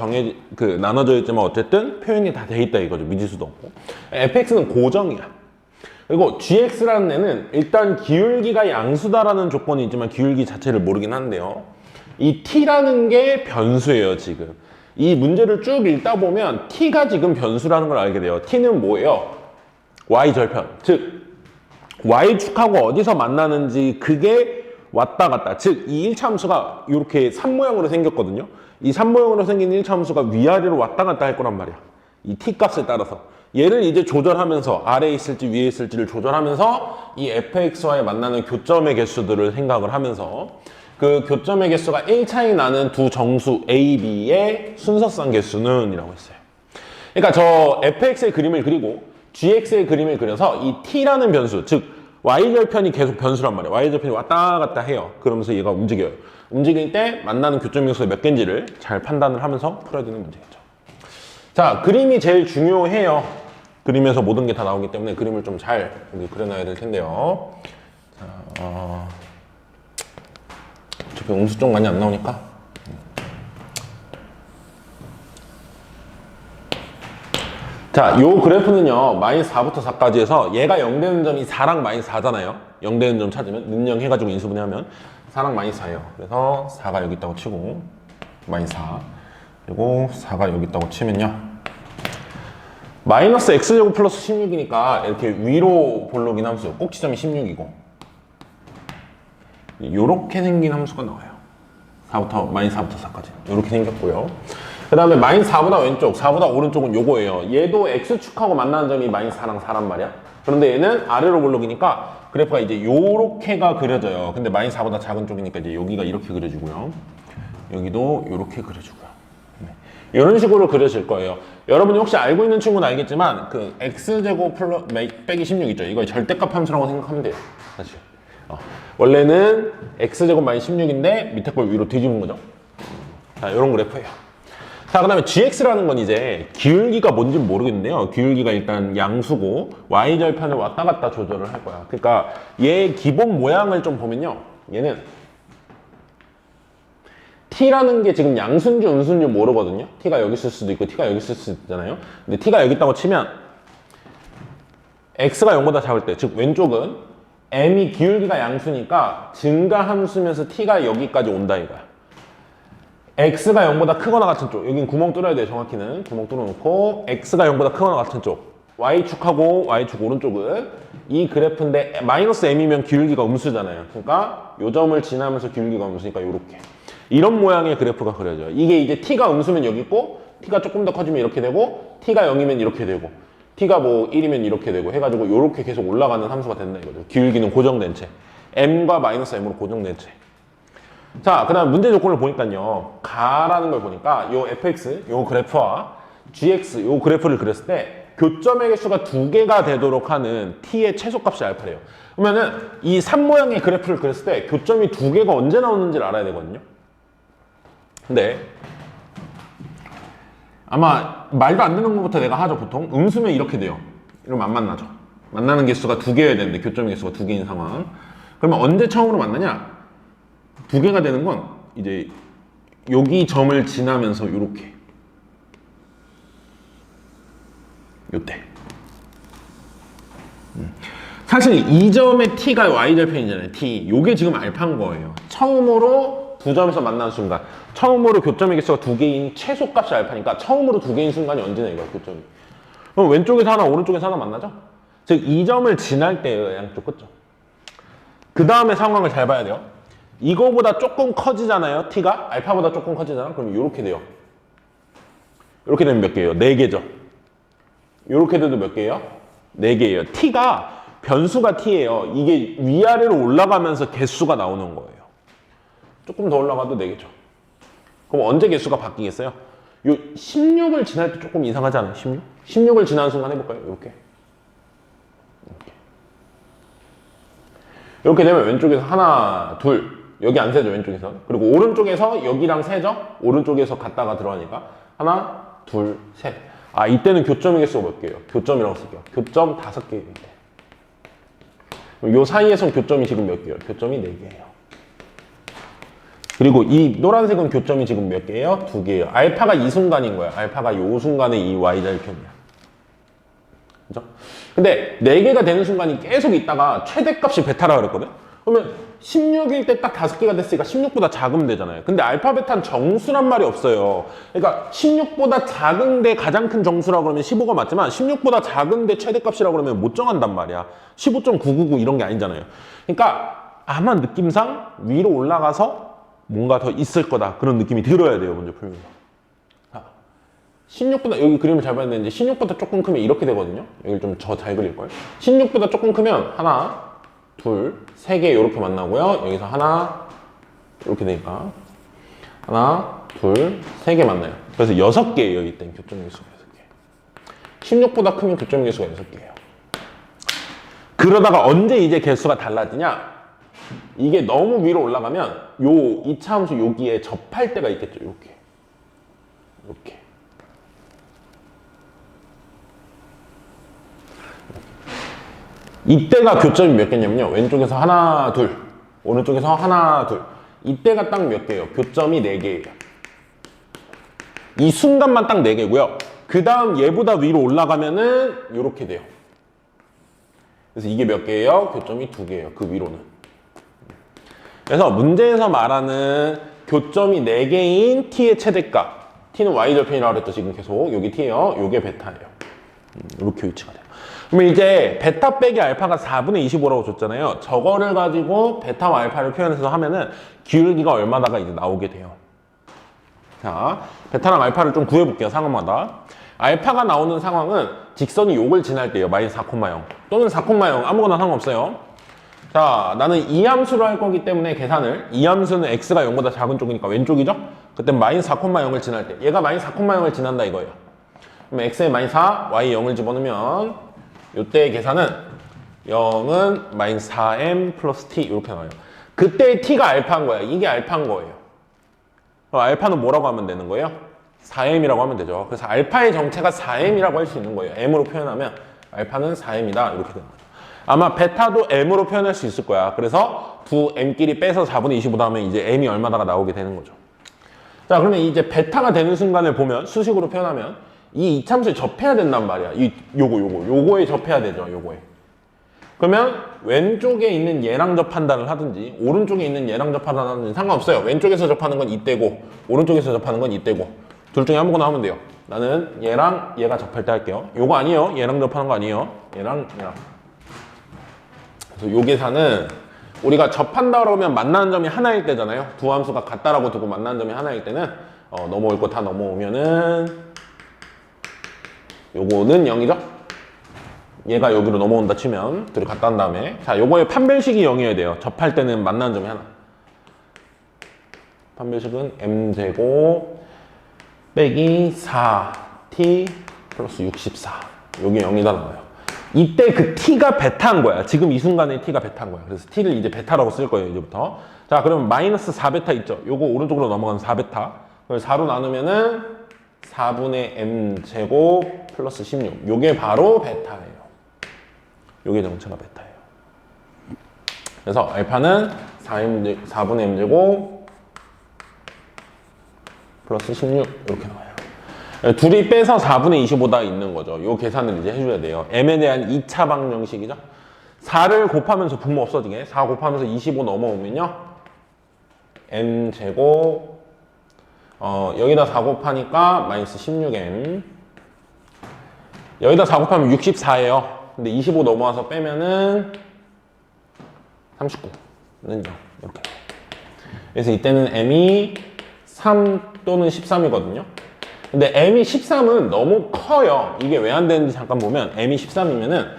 나눠져 있지만 어쨌든 표현이 다 돼 있다 이거죠. 미지수도 없고. fx는 고정이야. 그리고 gx라는 애는 일단 기울기가 양수다라는 조건이 있지만 기울기 자체를 모르긴 한데요. 이 t라는 게 변수예요, 지금. 이 문제를 쭉 읽다 보면 t가 지금 변수라는 걸 알게 돼요. t는 뭐예요? y절편. 즉, y축하고 어디서 만나는지 그게 왔다 갔다. 즉, 이 1차 함수가 이렇게 산 모양으로 생겼거든요. 이 산 모양으로 생긴 1차 함수가 위아래로 왔다 갔다 할 거란 말이야. 이 t 값에 따라서. 얘를 이제 조절하면서 아래에 있을지 위에 있을지를 조절하면서 이 fx와의 만나는 교점의 개수들을 생각을 하면서 그 교점의 개수가 1차이 나는 두 정수 a, b의 순서상 개수는 이라고 했어요. 그러니까 저 fx의 그림을 그리고 gx의 그림을 그려서 이 t라는 변수, 즉 y절편이 계속 변수란 말이에요. y절편이 왔다 갔다 해요. 그러면서 얘가 움직여요. 움직일 때 만나는 교점 요소가 몇 개인지를 잘 판단을 하면서 풀어야 되는 문제겠죠. 자, 그림이 제일 중요해요. 그림에서 모든 게 다 나오기 때문에 그림을 좀 잘 그려놔야 될 텐데요. 자, 어차피 음수 쪽 많이 안 나오니까. 자, 요 그래프는요, 마이너스 4부터 4까지 해서 얘가 0 되는 점이 4랑 마이너스 4잖아요. 0 되는 점 찾으면, 능령 해가지고 인수분해하면 4랑 마이너스 4예요. 그래서 4가 여기 있다고 치고. 마이너스 4. 그리고 4가 여기 있다고 치면요. 마이너스 x제곱 플러스 16이니까 이렇게 위로 볼록인 함수, 꼭지점이 16이고 요렇게 생긴 함수가 나와요. 4부터 마이너스 4부터 4까지 요렇게 생겼고요. 그 다음에 마이너스 4보다 왼쪽, 4보다 오른쪽은 요거예요. 얘도 x축하고 만나는 점이 마이너스 4랑 4란 말이야. 그런데 얘는 아래로 볼록이니까 그래프가 이제 요렇게가 그려져요. 근데 마이너스 4보다 작은 쪽이니까 이제 여기가 이렇게 그려지고요. 여기도 요렇게 그려지고요. 이런 식으로 그려질 거예요. 여러분이 혹시 알고 있는 친구는 알겠지만 그 x제곱 빼기 16 있죠. 이걸 절대값 함수라고 생각하면 돼요. 사실 원래는 x제곱 마이너스 16인데 밑에 걸 위로 뒤집은 거죠. 자, 이런 그래프예요. 자, 그 다음에 gx라는 건 이제 기울기가 뭔지 모르겠는데요. 기울기가 일단 양수고 y절편을 왔다 갔다 조절을 할 거야. 그러니까 얘 기본 모양을 좀 보면요. 얘는 t라는 게 지금 양수인지 음수인지 모르거든요. t가 여기 있을 수도 있고 t가 여기 있을 수도 있잖아요. 근데 t가 여기 있다고 치면 x가 0보다 작을 때, 즉 왼쪽은 m이 기울기가 양수니까 증가함수면서 t가 여기까지 온다 이거야. x가 0보다 크거나 같은 쪽, 여긴 구멍 뚫어야 돼요. 정확히는 구멍 뚫어놓고 x가 0보다 크거나 같은 쪽, y축하고 y축 오른쪽은 이 그래프인데 마이너스 m이면 기울기가 음수잖아요. 그러니까 요 점을 지나면서 기울기가 음수니까 요렇게 이런 모양의 그래프가 그려져요. 이게 이제 t가 음수면 여기 있고 t가 조금 더 커지면 이렇게 되고 t가 0이면 이렇게 되고 t가 뭐 1이면 이렇게 되고 해가지고 이렇게 계속 올라가는 함수가 된다 이거죠. 기울기는 고정된 채 m과 마이너스 m으로 고정된 채. 자, 그 다음 문제 조건을 보니까요, 가라는 걸 보니까 요 fx 요 그래프와 gx 요 그래프를 그렸을 때 교점의 개수가 2개가 되도록 하는 t의 최소값이 알파래요. 그러면은 이 3모양의 그래프를 그렸을 때 교점이 2개가 언제 나오는지를 알아야 되거든요. 근데 아마 말도 안 되는 것부터 내가 하죠. 보통 음수면 이렇게 돼요. 이러면 안 만나죠. 만나는 개수가 2개여야 되는데 교점 개수가 2개인 상황. 그러면 언제 처음으로 만나냐? 2개가 되는 건 이제 여기 점을 지나면서 요렇게 요때. 사실 이 점의 t가 y절편이잖아요. t. 요게 지금 알파인 거예요. 처음으로 두 점에서 만나는 순간, 처음으로 교점의 개수가 2개인 최소값이 알파니까 처음으로 2개인 순간이 언제나 이거야, 교점이. 그럼 왼쪽에서 하나, 오른쪽에서 하나 만나죠? 즉, 이 점을 지날 때예요, 양쪽 끝점. 그 다음에 상황을 잘 봐야 돼요. 이거보다 조금 커지잖아요, t가? 알파보다 조금 커지잖아? 그럼 이렇게 돼요. 이렇게 되면 몇 개예요? 4개죠. 이렇게 돼도 몇 개예요? 4개예요. t가 변수가 t예요. 이게 위아래로 올라가면서 개수가 나오는 거예요. 조금 더 올라가도 4개죠. 그럼 언제 개수가 바뀌겠어요? 요 16을 지날 때 조금 이상하지 않아요? 16? 16을 지나는 순간 해볼까요? 이렇게. 이렇게 되면 왼쪽에서 하나, 둘, 여기 안 세죠, 왼쪽에서. 그리고 오른쪽에서 여기랑 세죠? 오른쪽에서 갔다가 들어가니까 하나, 둘, 셋. 아, 이때는 교점의 개수가 몇 개예요? 교점이라고 쓸게요. 교점 5개예요, 이때. 요 사이에선 교점이 지금 몇 개예요? 교점이 4개예요. 그리고 이 노란색은 교점이 지금 몇 개예요? 2개예요. 알파가 이 순간인 거야. 알파가 요 순간에 이 y절편이야. 그죠? 근데 4개가 되는 순간이 계속 있다가 최대값이 베타라 그랬거든? 그러면 16일 때 딱 5개가 됐으니까 16보다 작으면 되잖아요. 근데 알파, 베타는 정수란 말이 없어요. 그러니까 16보다 작은데 가장 큰 정수라고 그러면 15가 맞지만 16보다 작은데 최대값이라고 그러면 못 정한단 말이야. 15.999 이런 게 아니잖아요. 그러니까 아마 느낌상 위로 올라가서 뭔가 더 있을 거다. 그런 느낌이 들어야 돼요, 먼저 풀면서. 16보다, 여기 그림을 잘 봐야 되는데 16보다 조금 크면 이렇게 되거든요. 여기 좀 더 잘 그릴걸. 16보다 조금 크면 하나, 둘, 3개 이렇게 만나고요. 여기서 하나, 이렇게 되니까 하나, 둘, 3개 만나요. 그래서 6개예요, 이땐 교점의 개수가 6개. 16보다 크면 교점의 개수가 6개예요. 그러다가 언제 이제 개수가 달라지냐? 이게 너무 위로 올라가면 요 이차함수 여기에 접할 때가 있겠죠. 이렇게. 이렇게. 이때가 교점이 몇 개냐면요. 왼쪽에서 하나, 둘. 오른쪽에서 하나, 둘. 이때가 딱 몇 개예요? 교점이 4개예요. 이 순간만 딱 4개고요. 그 다음 얘보다 위로 올라가면은 이렇게 돼요. 그래서 이게 몇 개예요? 교점이 2개예요. 그 위로는. 그래서 문제에서 말하는 교점이 4개인 t의 최대값. t는 y절편이라고 그랬죠. 지금 계속. 여기 t예요. 요게 베타예요. 이렇게 위치가 돼요. 그러면 이제 베타 빼기 알파가 4분의 25라고 줬잖아요. 저거를 가지고 베타와 알파를 표현해서 하면은 기울기가 얼마다가 이제 나오게 돼요. 자, 베타랑 알파를 좀 구해볼게요. 상황마다. 알파가 나오는 상황은 직선이 요걸 지날 때예요. 마이너스 4,0 또는 4,0 아무거나 상관없어요. 자, 나는 이 함수로 할 거기 때문에 계산을, 이 함수는 x가 0보다 작은 쪽이니까 왼쪽이죠? 그때 마이너스 4,0을 지날 때 얘가 마이너스 4,0을 지난다 이거예요. 그럼 x에 마이너스 4, y 0을 집어넣으면 이때의 계산은 0은 마이너스 4m 플러스 t 이렇게 나와요. 그때 t가 알파인 거야. 이게 알파인 거예요. 그럼 알파는 뭐라고 하면 되는 거예요? 4m이라고 하면 되죠. 그래서 알파의 정체가 4m이라고 할 수 있는 거예요. m으로 표현하면 알파는 4m이다 이렇게 되는 거죠. 아마 베타도 m으로 표현할 수 있을 거야. 그래서 두 m끼리 빼서 4분의 25 하면 이제 m이 얼마다가 나오게 되는 거죠. 자, 그러면 이제 베타가 되는 순간을 보면 수식으로 표현하면 이 이참수에 접해야 된단 말이야. 요거에 접해야 되죠. 요거에. 그러면 왼쪽에 있는 얘랑 접한다를 하든지 오른쪽에 있는 얘랑 접한다를 하든지 상관없어요. 왼쪽에서 접하는 건 이때고 오른쪽에서 접하는 건 이때고 둘 중에 아무거나 하면 돼요. 나는 얘랑 얘가 접할 때 할게요. 요거 아니에요. 얘랑 접하는 거 아니에요. 얘랑. 그래서 요 계산은 우리가 접한다 그러면 만나는 점이 하나일 때잖아요. 두 함수가 같다라고 두고 만나는 점이 하나일 때는 넘어올 거 다 넘어오면은 요거는 0이죠? 얘가 여기로 넘어온다 치면 둘이 갖다 한 다음에 자, 요거의 판별식이 0이어야 돼요. 접할 때는 만나는 점이 하나. 판별식은 m제곱 빼기 4t 플러스 64 요게 0이다 나와요. 이때 그 t가 베타인 거야. 지금 이 순간에 t가 베타인 거야. 그래서 t를 이제 베타라고 쓸 거예요. 이제부터. 자, 그러면 마이너스 4베타 있죠? 요거 오른쪽으로 넘어가는 4베타. 그걸 4로 나누면은 4분의 m제곱 플러스 16. 요게 바로 베타예요. 요게 정체가 베타예요. 그래서 알파는 4분의 m제곱 플러스 16 이렇게 나와요. 둘이 빼서 4분의 25다 있는 거죠. 요 계산을 이제 해줘야 돼요. m에 대한 2차 방정식이죠. 4를 곱하면서 분모 없어지게 4 곱하면서 25 넘어오면요. m제곱 여기다 4 곱하니까 마이너스 16m 여기다 4 곱하면 64예요. 근데 25 넘어와서 빼면은 39는 0 이렇게. 그래서 이때는 m이 3 또는 13이거든요. 근데 m이 13은 너무 커요. 이게 왜 안 되는지 잠깐 보면 m이 13이면은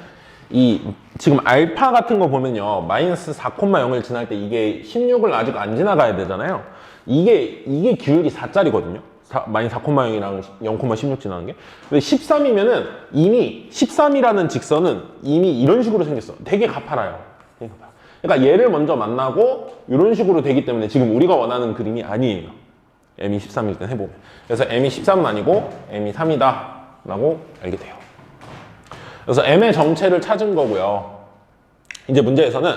이 지금 알파 같은 거 보면요. 마이너스 4,0을 지날 때 이게 16을 아직 안 지나가야 되잖아요. 이게 기울기 4짜리거든요. 마이너스 4,0이랑 0,16 지나는 게. 근데 13이면은 이미 13이라는 직선은 이미 이런 식으로 생겼어. 되게 가파라요. 그러니까 얘를 먼저 만나고 이런 식으로 되기 때문에 지금 우리가 원하는 그림이 아니에요. m이 13일 땐 해보면. 그래서 m이 13은 아니고 m이 3이다 라고 알게 돼요. 그래서 m의 정체를 찾은 거고요. 이제 문제에서는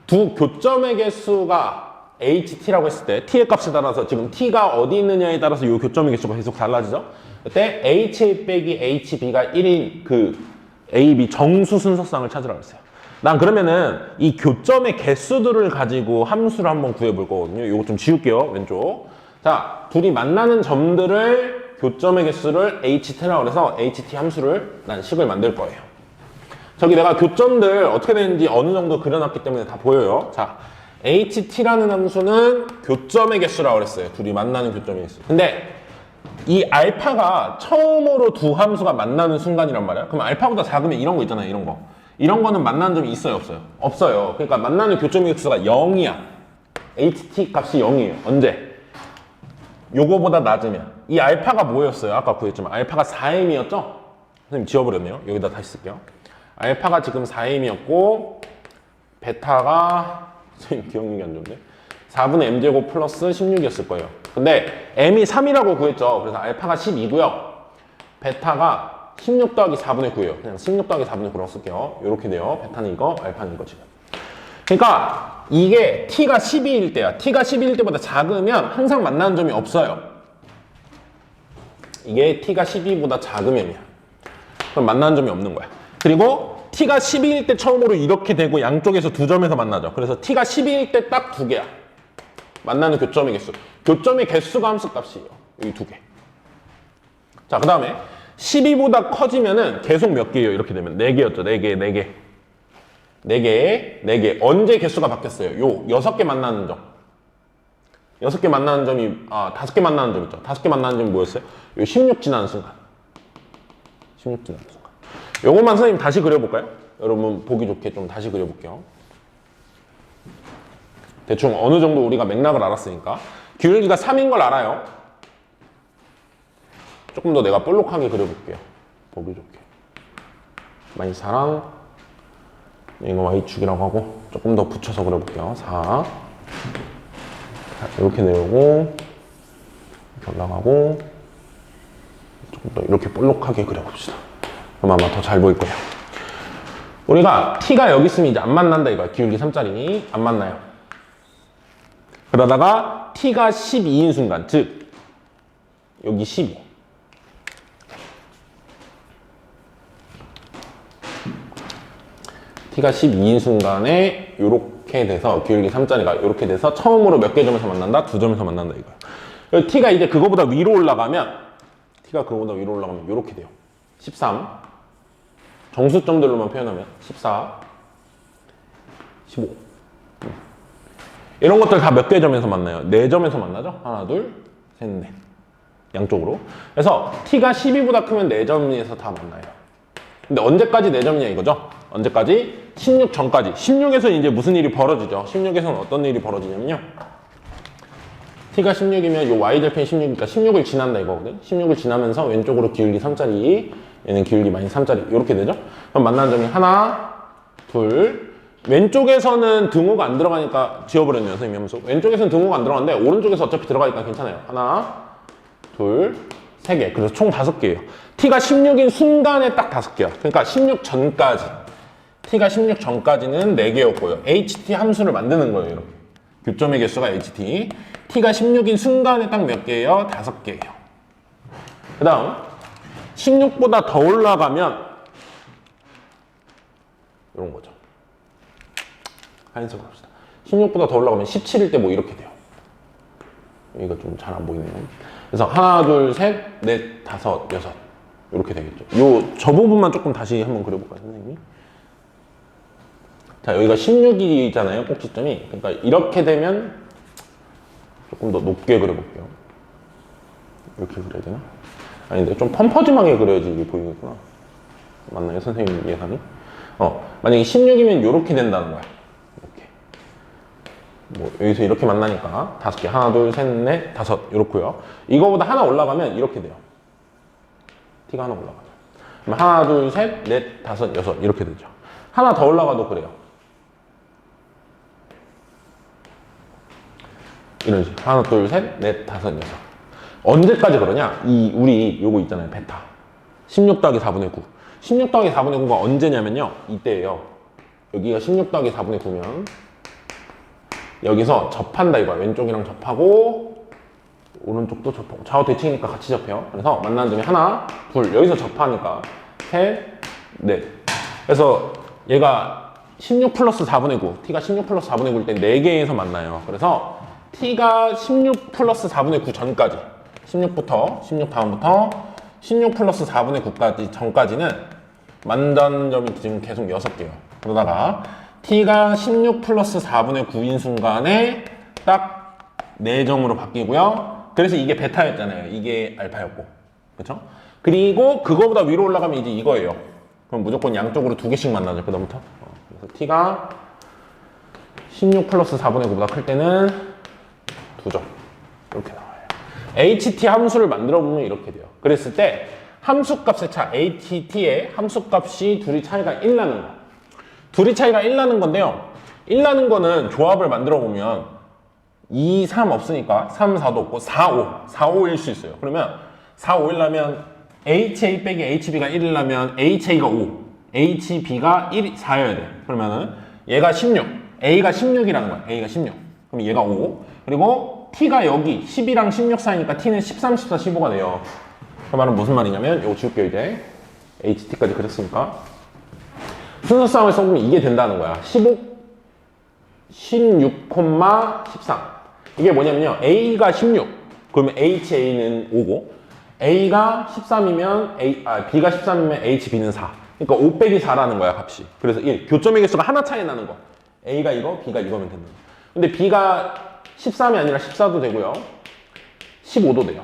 두 교점의 개수가 ht라고 했을 때 t의 값에 따라서 지금 t가 어디 있느냐에 따라서 이 교점의 개수가 계속 달라지죠. 그때 h 빼기 hb가 1인 그 a, b 정수 순서쌍을 찾으라고 했어요. 난 그러면은 이 교점의 개수들을 가지고 함수를 한번 구해볼 거거든요. 이거 좀 지울게요. 왼쪽. 자, 둘이 만나는 점들을 교점의 개수를 ht라고 해서 ht 함수를 난 식을 만들 거예요. 저기 내가 교점들 어떻게 되는지 어느 정도 그려놨기 때문에 다 보여요. 자, ht라는 함수는 교점의 개수라고 그랬어요. 둘이 만나는 교점의 개수. 근데 이 알파가 처음으로 두 함수가 만나는 순간이란 말이야. 그럼 알파보다 작으면 이런 거 있잖아요. 이런 거. 이런 거는 만나는 점이 있어요? 없어요? 없어요. 그러니까 만나는 교점의 개수가 0이야. ht 값이 0이에요. 언제? 요거보다 낮으면. 이 알파가 뭐였어요? 아까 구했지만 알파가 4m이었죠? 선생님 지워버렸네요. 여기다 다시 쓸게요. 알파가 지금 4m이었고 베타가 선생님 기억력이 안 좋은데 4분의 m제곱 플러스 16이었을 거예요. 근데 m이 3이라고 구했죠. 그래서 알파가 12고요. 베타가 16 더하기 4분의 9예요. 그냥 16 더하기 4분의 9라고 쓸게요. 이렇게 돼요. 베타는 이거, 알파는 이거 지금. 그러니까 이게 t가 12일 때야. t가 12일 때보다 작으면 항상 만나는 점이 없어요. 이게 t가 12보다 작으면이야. 그럼 만나는 점이 없는 거야. 그리고 t가 12일 때 처음으로 이렇게 되고 양쪽에서 두 점에서 만나죠. 그래서 t가 12일 때 딱 두 개야. 만나는 교점의 개수. 교점의 개수가 함수값이에요. 이 두 개. 자, 그 다음에 12보다 커지면은 계속 몇 개예요? 이렇게 되면 4개였죠. 4개, 4개. 4개, 4개. 언제 개수가 바뀌었어요? 요 6개 만나는 점. 6개 만나는 점이, 5개 만나는 점 있죠. 5개 만나는 점이 뭐였어요? 요 16 지나는 순간. 16 지나는 순간. 요것만 선생님 다시 그려볼까요? 여러분 보기 좋게 좀 다시 그려볼게요. 대충 어느 정도 우리가 맥락을 알았으니까. 기울기가 3인 걸 알아요. 조금 더 내가 볼록하게 그려볼게요. 보기 좋게. -4랑 이거 y축이라고 하고 조금 더 붙여서 그려볼게요. 4 이렇게 내려오고 올라가고 조금 더 이렇게 볼록하게 그려봅시다. 그럼 아마 더 잘 보일 거예요. 우리가 t가 여기 있으면 이제 안 만난다 이거야. 기울기 3짜리니 안 만나요. 그러다가 t가 12인 순간, 즉 여기 12. t가 12인 순간에 이렇게 돼서 기울기 3짜리가 이렇게 돼서 처음으로 몇 개 점에서 만난다? 2점에서 만난다 이거야. t가 이제 그거보다 위로 올라가면 이렇게 돼요. 13 정수점들로만 표현하면 14 15 이런 것들 다 몇 개 점에서 만나요? 4점에서 만나죠? 하나, 둘, 셋, 넷 양쪽으로. 그래서 t가 12보다 크면 4점에서 다 만나요. 근데 언제까지 4점이냐 이거죠? 언제까지? 16 전까지. 16에서 이제 무슨 일이 벌어지죠? 16에서는 어떤 일이 벌어지냐면요. t가 16이면 요 y절편이 16이니까 16을 지난다 이거거든. 16을 지나면서 왼쪽으로 기울기 3짜리, 얘는 기울기 -3짜리 이렇게 되죠. 그럼 만나는 점이 하나, 둘. 왼쪽에서는 등호가 안 들어가니까 지워버렸네요, 선생님이 하면서. 왼쪽에서는 등호가 안 들어가는데 오른쪽에서 어차피 들어가니까 괜찮아요. 하나, 둘, 3개. 그래서 총 5개예요. t가 16인 순간에 딱 5개야. 그러니까 16 전까지. t가 16 전까지는 4개였고요. ht 함수를 만드는 거예요, 이렇게. 교점의 개수가 ht. t가 16인 순간에 딱 몇 개예요? 5개예요. 그 다음 16보다 더 올라가면 이런 거죠. 하얀색으로 합시다. 16보다 더 올라가면 17일 때 뭐 이렇게 돼요. 여기가 좀 잘 안 보이네요. 그래서 하나, 둘, 셋, 넷, 다섯, 여섯 이렇게 되겠죠. 저 부분만 조금 다시 한번 그려볼까요, 선생님이? 자, 여기가 16이잖아요, 꼭지점이. 그러니까 이렇게 되면 조금 더 높게 그려볼게요. 이렇게 그려야 되나? 아닌데, 좀 펌퍼짐하게 그려야지 이게 보이겠구나. 맞나요, 선생님 예상이? 만약에 16이면 이렇게 된다는 거야. 이렇게. 뭐, 여기서 이렇게 만나니까 5개. 하나, 둘, 셋, 넷, 다섯. 이렇고요. 이거보다 하나 올라가면 이렇게 돼요. t가 하나 올라가죠. 그럼 하나, 둘, 셋, 넷, 다섯, 여섯. 이렇게 되죠. 하나 더 올라가도 그래요. 이런 식으로. 하나, 둘, 셋, 넷, 다섯, 여섯. 언제까지 그러냐? 우리 요거 있잖아요. 베타. 16 더하기 4분의 9. 16 더하기 4분의 9가 언제냐면요. 이때예요. 여기가 16 더하기 4분의 9면 여기서 접한다 이거야. 왼쪽이랑 접하고 오른쪽도 접하고 좌우 대칭이니까 같이 접해요. 그래서 만나는 점이 하나, 둘. 여기서 접하니까 셋, 넷. 그래서 얘가 16 플러스 4분의 9. t가 16 플러스 4분의 9일 때 4개에서 만나요. 그래서 t가 16 플러스 4분의 9 전까지 16 다음부터 16 플러스 4분의 9까지 전까지는 만나는 점이 지금 계속 6개예요. 그러다가 t가 16 플러스 4분의 9인 순간에 딱 4점으로 바뀌고요. 그래서 이게 베타였잖아요. 이게 알파였고. 그렇죠? 그리고 그거보다 위로 올라가면 이제 이거예요. 그럼 무조건 양쪽으로 2개씩 만나죠. 그다음부터. 그래서 t가 16 플러스 4분의 9보다 클 때는 2점. 이렇게 나와요. ht 함수를 만들어 보면 이렇게 돼요. 그랬을 때 함수값의 차, att의 함수값이 둘이 차이가 1 나는 거. 둘이 차이가 1 나는 건데요. 1 나는 거는 조합을 만들어 보면 2, 3 없으니까 3, 4도 없고 4, 5. 4, 5일 수 있어요. 그러면 4, 5일 나면 ha 빼기 hb가 1일 나면 ha가 5, hb가 4여야 돼. 그러면은 얘가 16, a가 16이라는 거야. a가 16. 그럼 얘가 5. 그리고 t가 여기 10이랑 16 사이니까 t는 13, 14, 15가 돼요. 그 말은 무슨 말이냐면 이거 지울게요 이제. ht까지 그렸으니까 순서 싸움을 써보면 이게 된다는 거야. 15, 16, 13. 이게 뭐냐면요. A가 16, 그러면 HA는 5고, A가 13이면 B가 13이면 HB는 4. 그러니까 5 빼기 4라는 거야, 값이. 그래서 1. 교점의 개수가 하나 차이 나는 거. A가 이거, B가 이거면 된다. 근데 B가 13이 아니라 14도 되고요. 15도 돼요.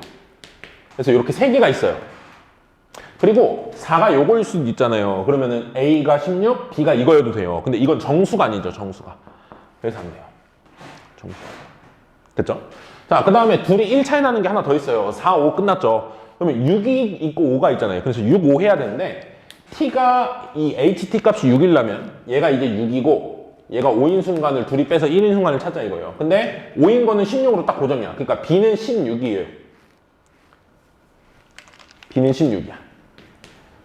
그래서 이렇게 세 개가 있어요. 그리고 4가 요거일 수도 있잖아요. 그러면은 A가 16, B가 이거여도 돼요. 근데 이건 정수가 아니죠, 정수가. 그래서 안 돼요. 정수. 됐죠? 자, 그 다음에 둘이 1 차이 나는 게 하나 더 있어요. 4, 5 끝났죠? 그러면 6이 있고 5가 있잖아요. 그래서 6, 5 해야 되는데, T가 이 HT 값이 6이려면 얘가 이제 6이고, 얘가 5인 순간을 둘이 빼서 1인 순간을 찾자 이거예요. 근데 5인 거는 16으로 딱 고정이야. 그러니까 B는 16이에요. B는 16이야.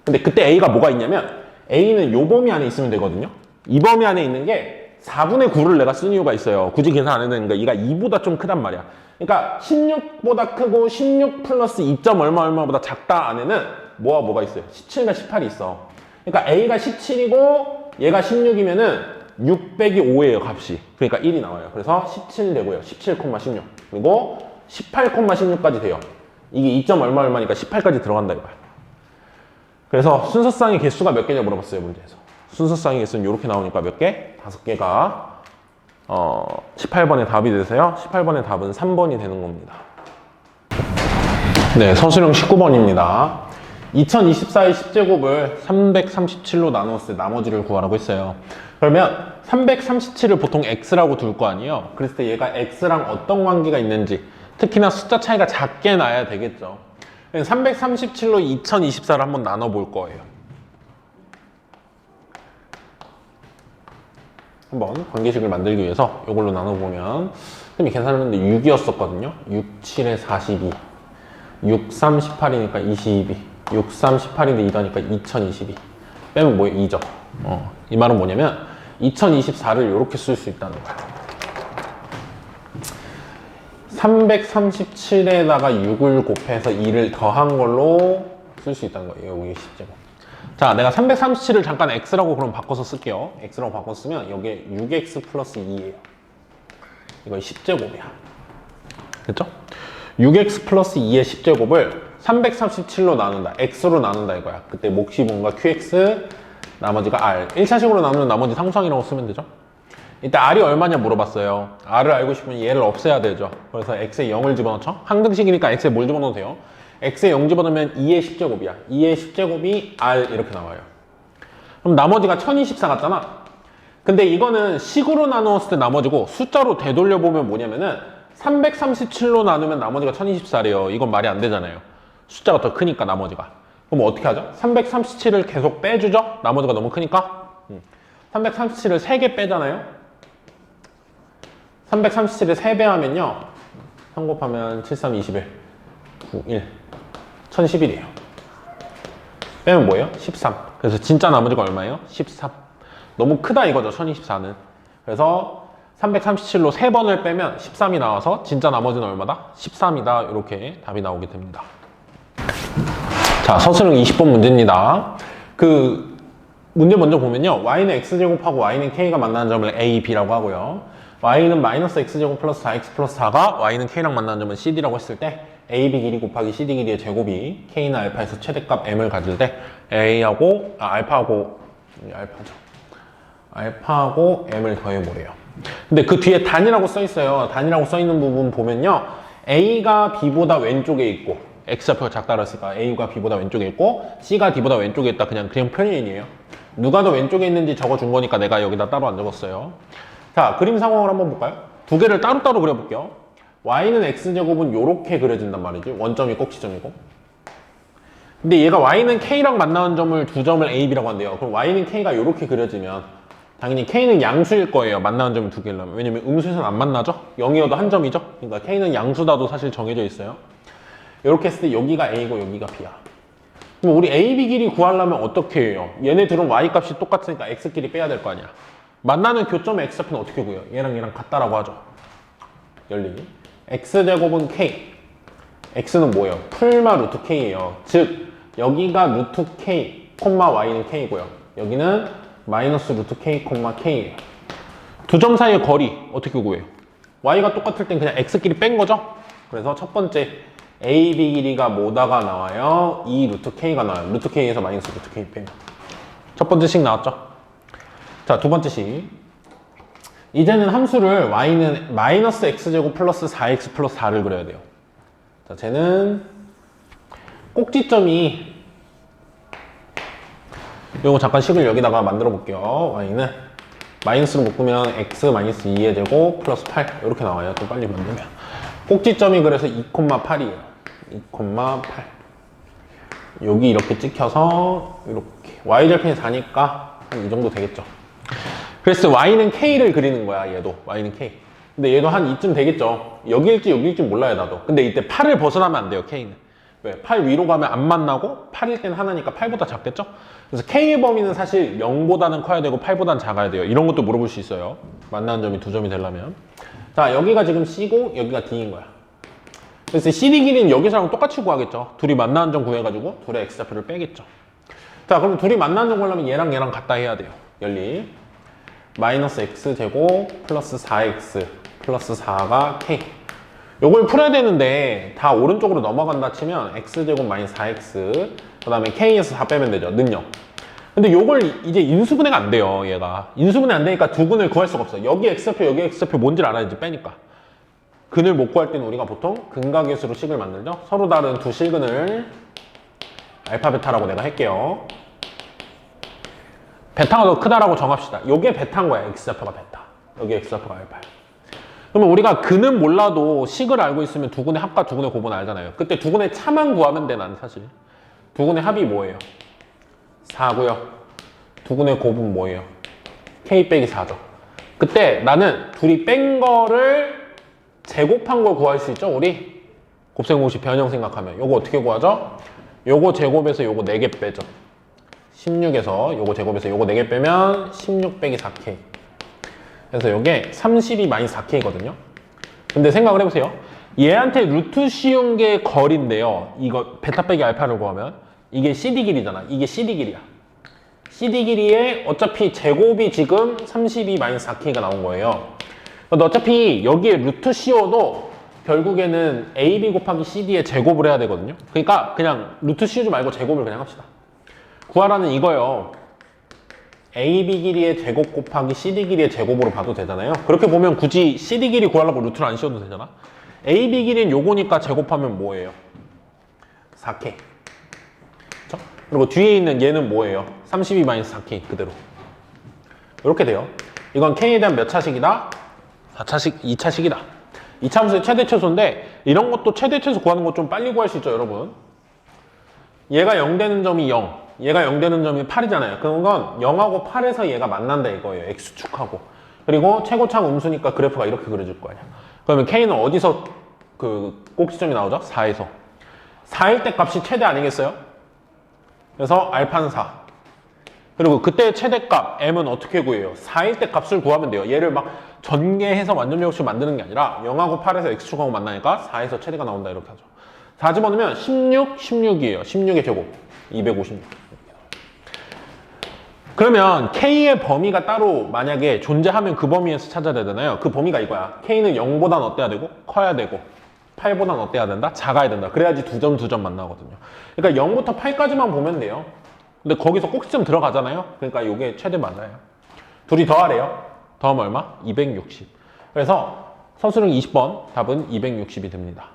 근데 그때 A가 뭐가 있냐면 A는 요 범위 안에 있으면 되거든요. 이 범위 안에 있는 게 4분의 9를 내가 쓴 이유가 있어요. 굳이 계산 안 해도 되니까 얘가 2보다 좀 크단 말이야. 그러니까 16보다 크고 16 플러스 2. 얼마보다 작다 안에는 뭐가 있어요? 17과 18이 있어. 그러니까 A가 17이고 얘가 16이면은 6 빼기 5예요, 값이. 그러니까 1이 나와요. 그래서 17 되고요. 17,16. 그리고 18,16까지 돼요. 이게 2. 얼마니까 18까지 들어간다 이거야. 그래서 순서쌍의 개수가 몇 개냐 물어봤어요, 문제에서. 순서쌍의 개수는 이렇게 나오니까 몇 개? 5개가 18번의 답이 되세요. 18번의 답은 3번이 되는 겁니다. 네, 서술형 19번입니다. 2024의 10제곱을 337로 나누었을 때 나머지를 구하라고 했어요. 그러면 337을 보통 x라고 둘 거 아니에요. 그랬을 때 얘가 x랑 어떤 관계가 있는지, 특히나 숫자 차이가 작게 나야 되겠죠. 337로 2024를 한번 나눠볼 거예요. 한번 관계식을 만들기 위해서 이걸로 나눠보면, 선생님이 계산했는데 6이었었거든요. 6, 7에 42. 6, 3, 18이니까 22. 6, 3, 18인데 2더니까 2022. 빼면 뭐예요? 2죠. 이 말은 뭐냐면 2024를 이렇게 쓸 수 있다는 거야. 337에다가 6을 곱해서 2를 더한 걸로 쓸 수 있다는 거예요. 여기 10제곱. 자, 내가 337을 잠깐 x라고 그럼 바꿔서 쓸게요. x라고 바꿔서 쓰면 여기에 6x 플러스 2예요. 이거 10제곱이야. 됐죠? 6x 플러스 2의 10제곱을 337로 나눈다. x로 나눈다 이거야. 그때 몫이 뭔가 qx, 나머지가 r. 1차식으로 나누면 나머지 상수항이라고 쓰면 되죠. 이때 r이 얼마냐 물어봤어요. r을 알고 싶으면 얘를 없애야 되죠. 그래서 x에 0을 집어넣죠. 항등식이니까 x에 뭘 집어넣어도 돼요. x에 0 집어넣으면 2의 10제곱이야. 2의 10제곱이 r 이렇게 나와요. 그럼 나머지가 1024 같잖아. 근데 이거는 식으로 나누었을 때 나머지고, 숫자로 되돌려보면 뭐냐면은 337로 나누면 나머지가 1024래요. 이건 말이 안 되잖아요. 숫자가 더 크니까 나머지가. 그럼 어떻게 하죠? 337을 계속 빼주죠? 나머지가 너무 크니까. 337을 3개 빼잖아요. 337을 3배 하면요, 3 곱하면 7, 3, 21, 9, 1, 1011이에요. 빼면 뭐예요? 13. 그래서 진짜 나머지가 얼마예요? 13. 너무 크다 이거죠, 1024는. 그래서 337로 3번을 빼면 13이 나와서 진짜 나머지는 얼마다? 13이다. 이렇게 답이 나오게 됩니다. 자, 서술형 20번 문제입니다. 그 문제 먼저 보면요, y는 x제곱하고 y는 k가 만나는 점을 a, b라고 하고요, y는 마이너스 x제곱 플러스 4x 플러스 4가 y는 k랑 만나는 점은 cd라고 했을 때 ab 길이 곱하기 cd 길이의 제곱이 k는 알파에서 최대값 m을 가질 때 a하고 알파하고 m을 더해보래요. 근데 그 뒤에 단이라고 써 있어요. 단이라고 써 있는 부분 보면요, a가 b보다 왼쪽에 있고, x좌표가 작다고 했으니까 a가 b보다 왼쪽에 있고 c가 d보다 왼쪽에 있다. 그냥 표현이에요. 누가 더 왼쪽에 있는지 적어준 거니까 내가 여기다 따로 안 적었어요. 자, 그림 상황을 한번 볼까요? 두 개를 따로따로 그려볼게요. y는 x제곱은 이렇게 그려진단 말이지. 원점이 꼭 지점이고. 근데 얘가 y는 k랑 만나는 점을 두 점을 a, b라고 한대요. 그럼 y는 k가 이렇게 그려지면 당연히 k는 양수일 거예요. 만나는 점이 두 개라면. 왜냐면 음수에서는 안 만나죠? 0이어도 한 점이죠? 그러니까 k는 양수다도 사실 정해져 있어요. 이렇게 했을 때 여기가 a고 여기가 b야. 그럼 우리 a, b 길이 구하려면 어떻게 해요? 얘네들은 y 값이 똑같으니까 x 길이 빼야 될 거 아니야. 만나는 교점의 x좌표는 어떻게 구해요? 얘랑 같다라고 하죠. 열리기. x제곱은 k. x는 뭐예요? 풀마 루트 k예요. 즉 여기가 루트 k, y는 k고요. 여기는 마이너스 루트 k, k예요. 두 점 사이의 거리 어떻게 구해요? y가 똑같을 땐 그냥 x끼리 뺀 거죠. 그래서 첫 번째 ab 길이가 뭐다가 나와요? 2 루트 k가 나와요. 루트 k에서 마이너스 루트 k 빼면 첫 번째 식 나왔죠. 자, 두 번째 식. 이제는 함수를 y는 마이너스 x제곱 플러스 4x 플러스 4를 그려야 돼요. 자, 쟤는 꼭지점이 요거 잠깐 식을 여기다가 만들어 볼게요. y는 마이너스로 묶으면 x 마이너스 2의 제곱 플러스 8 이렇게 나와요. 좀 빨리 만들면 꼭지점이 그래서 2,8이에요. 2,8 여기 이렇게 찍혀서 이렇게 y절편이 4니까 한 이 정도 되겠죠. 그래서 y는 k를 그리는 거야. 얘도 y는 k. 근데 얘도 한 이쯤 되겠죠. 여기일지 여기일지 몰라요 나도. 근데 이때 8을 벗어나면 안 돼요. k는 왜? 8 위로 가면 안 만나고 8일 땐 하나니까 8보다 작겠죠? 그래서 k의 범위는 사실 0보다는 커야 되고 8보다는 작아야 돼요. 이런 것도 물어볼 수 있어요. 만나는 점이 2점이 되려면. 자, 여기가 지금 c고 여기가 d인 거야. 그래서 cd 길이는 여기서랑 똑같이 구하겠죠. 둘이 만나는 점 구해가지고 둘의 x좌표를 빼겠죠. 자, 그럼 둘이 만나는 점 구하려면 얘랑 얘랑 같다 해야 돼요. 연립 마이너스 x제곱 플러스 4x 플러스 4가 k. 요걸 풀어야 되는데 다 오른쪽으로 넘어간다 치면 x제곱 마이너스 4x 그 다음에 k에서 4 빼면 되죠. 는요. 근데 요걸 이제 인수분해가 안 돼요. 얘가 인수분해 안 되니까 두 근을 구할 수가 없어. 여기 x좌표 여기 x좌표 뭔지를 알아야지 빼니까. 근을 못 구할 때는 우리가 보통 근각계수로 식을 만들죠. 서로 다른 두 실근을 알파 베타라고 내가 할게요. 베타가 더 크다라고 정합시다. 요게 베타인 거야. x좌표가 베타. 여기 x좌표가 알파야. 그러면 우리가 근은 몰라도 식을 알고 있으면 두 근의 합과 두 근의 곱은 알잖아요. 그때 두 근의 차만 구하면 돼. 나는 사실 두 근의 합이 뭐예요? 4고요. 두 근의 곱은 뭐예요? k 빼기 4죠. 그때 나는 둘이 뺀 거를 제곱한 걸 구할 수 있죠. 우리 곱셈공식 변형 생각하면 요거 어떻게 구하죠? 요거 제곱에서 요거 4개 빼죠. 16에서 요거 제곱에서 요거 4개 빼면 16 빼기 4k. 그래서 요게 32 마이너스 4k거든요. 근데 생각을 해보세요. 얘한테 루트 씌운 게 거리인데요. 이거 베타 빼기 알파를 구하면 이게 CD 길이잖아. 이게 CD 길이야. CD 길이에 어차피 제곱이 지금 32 마이너스 4k가 나온 거예요. 근데 어차피 여기에 루트 씌워도 결국에는 AB 곱하기 CD의 제곱을 해야 되거든요. 그러니까 그냥 루트 씌우지 말고 제곱을 그냥 합시다. 구하라는 이거예요. AB 길이의 제곱 곱하기 CD 길이의 제곱으로 봐도 되잖아요. 그렇게 보면 굳이 CD 길이 구하려고 루트를 안 씌워도 되잖아. AB 길이는 요거니까 제곱하면 뭐예요? 4K. 그쵸? 그리고 뒤에 있는 얘는 뭐예요? 32-4K 그대로. 이렇게 돼요. 이건 K에 대한 몇 차식이다? 4차식, 2차식이다. 2차 함수의 최대 최소인데 이런 것도 최대 최소 구하는 거 좀 빨리 구할 수 있죠, 여러분. 얘가 0 되는 점이 0, 얘가 0 되는 점이 8이잖아요. 그런 건 0하고 8에서 얘가 만난다 이거예요. X축하고. 그리고 최고차가 음수니까 그래프가 이렇게 그려질 거 아니야. 그러면 K는 어디서 그 꼭지점이 나오죠? 4에서. 4일 때 값이 최대 아니겠어요? 그래서 알파는 4. 그리고 그때 최대값 M은 어떻게 구해요? 4일 때 값을 구하면 돼요. 얘를 막 전개해서 완전역식 만드는 게 아니라 0하고 8에서 X축하고 만나니까 4에서 최대가 나온다 이렇게 하죠. 4 집어넣으면 16, 16이에요. 16의 제곱 256. 그러면 K의 범위가 따로 만약에 존재하면 그 범위에서 찾아야 되잖아요. 그 범위가 이거야. K는 0보단 어때야 되고 커야 되고 8보단 어때야 된다? 작아야 된다. 그래야지 두 점 만나거든요. 그러니까 0부터 8까지만 보면 돼요. 근데 거기서 꼭지점 들어가잖아요. 그러니까 이게 최대 맞아요. 둘이 더하래요. 더하면 얼마? 260. 그래서 서술형 20번 답은 260이 됩니다.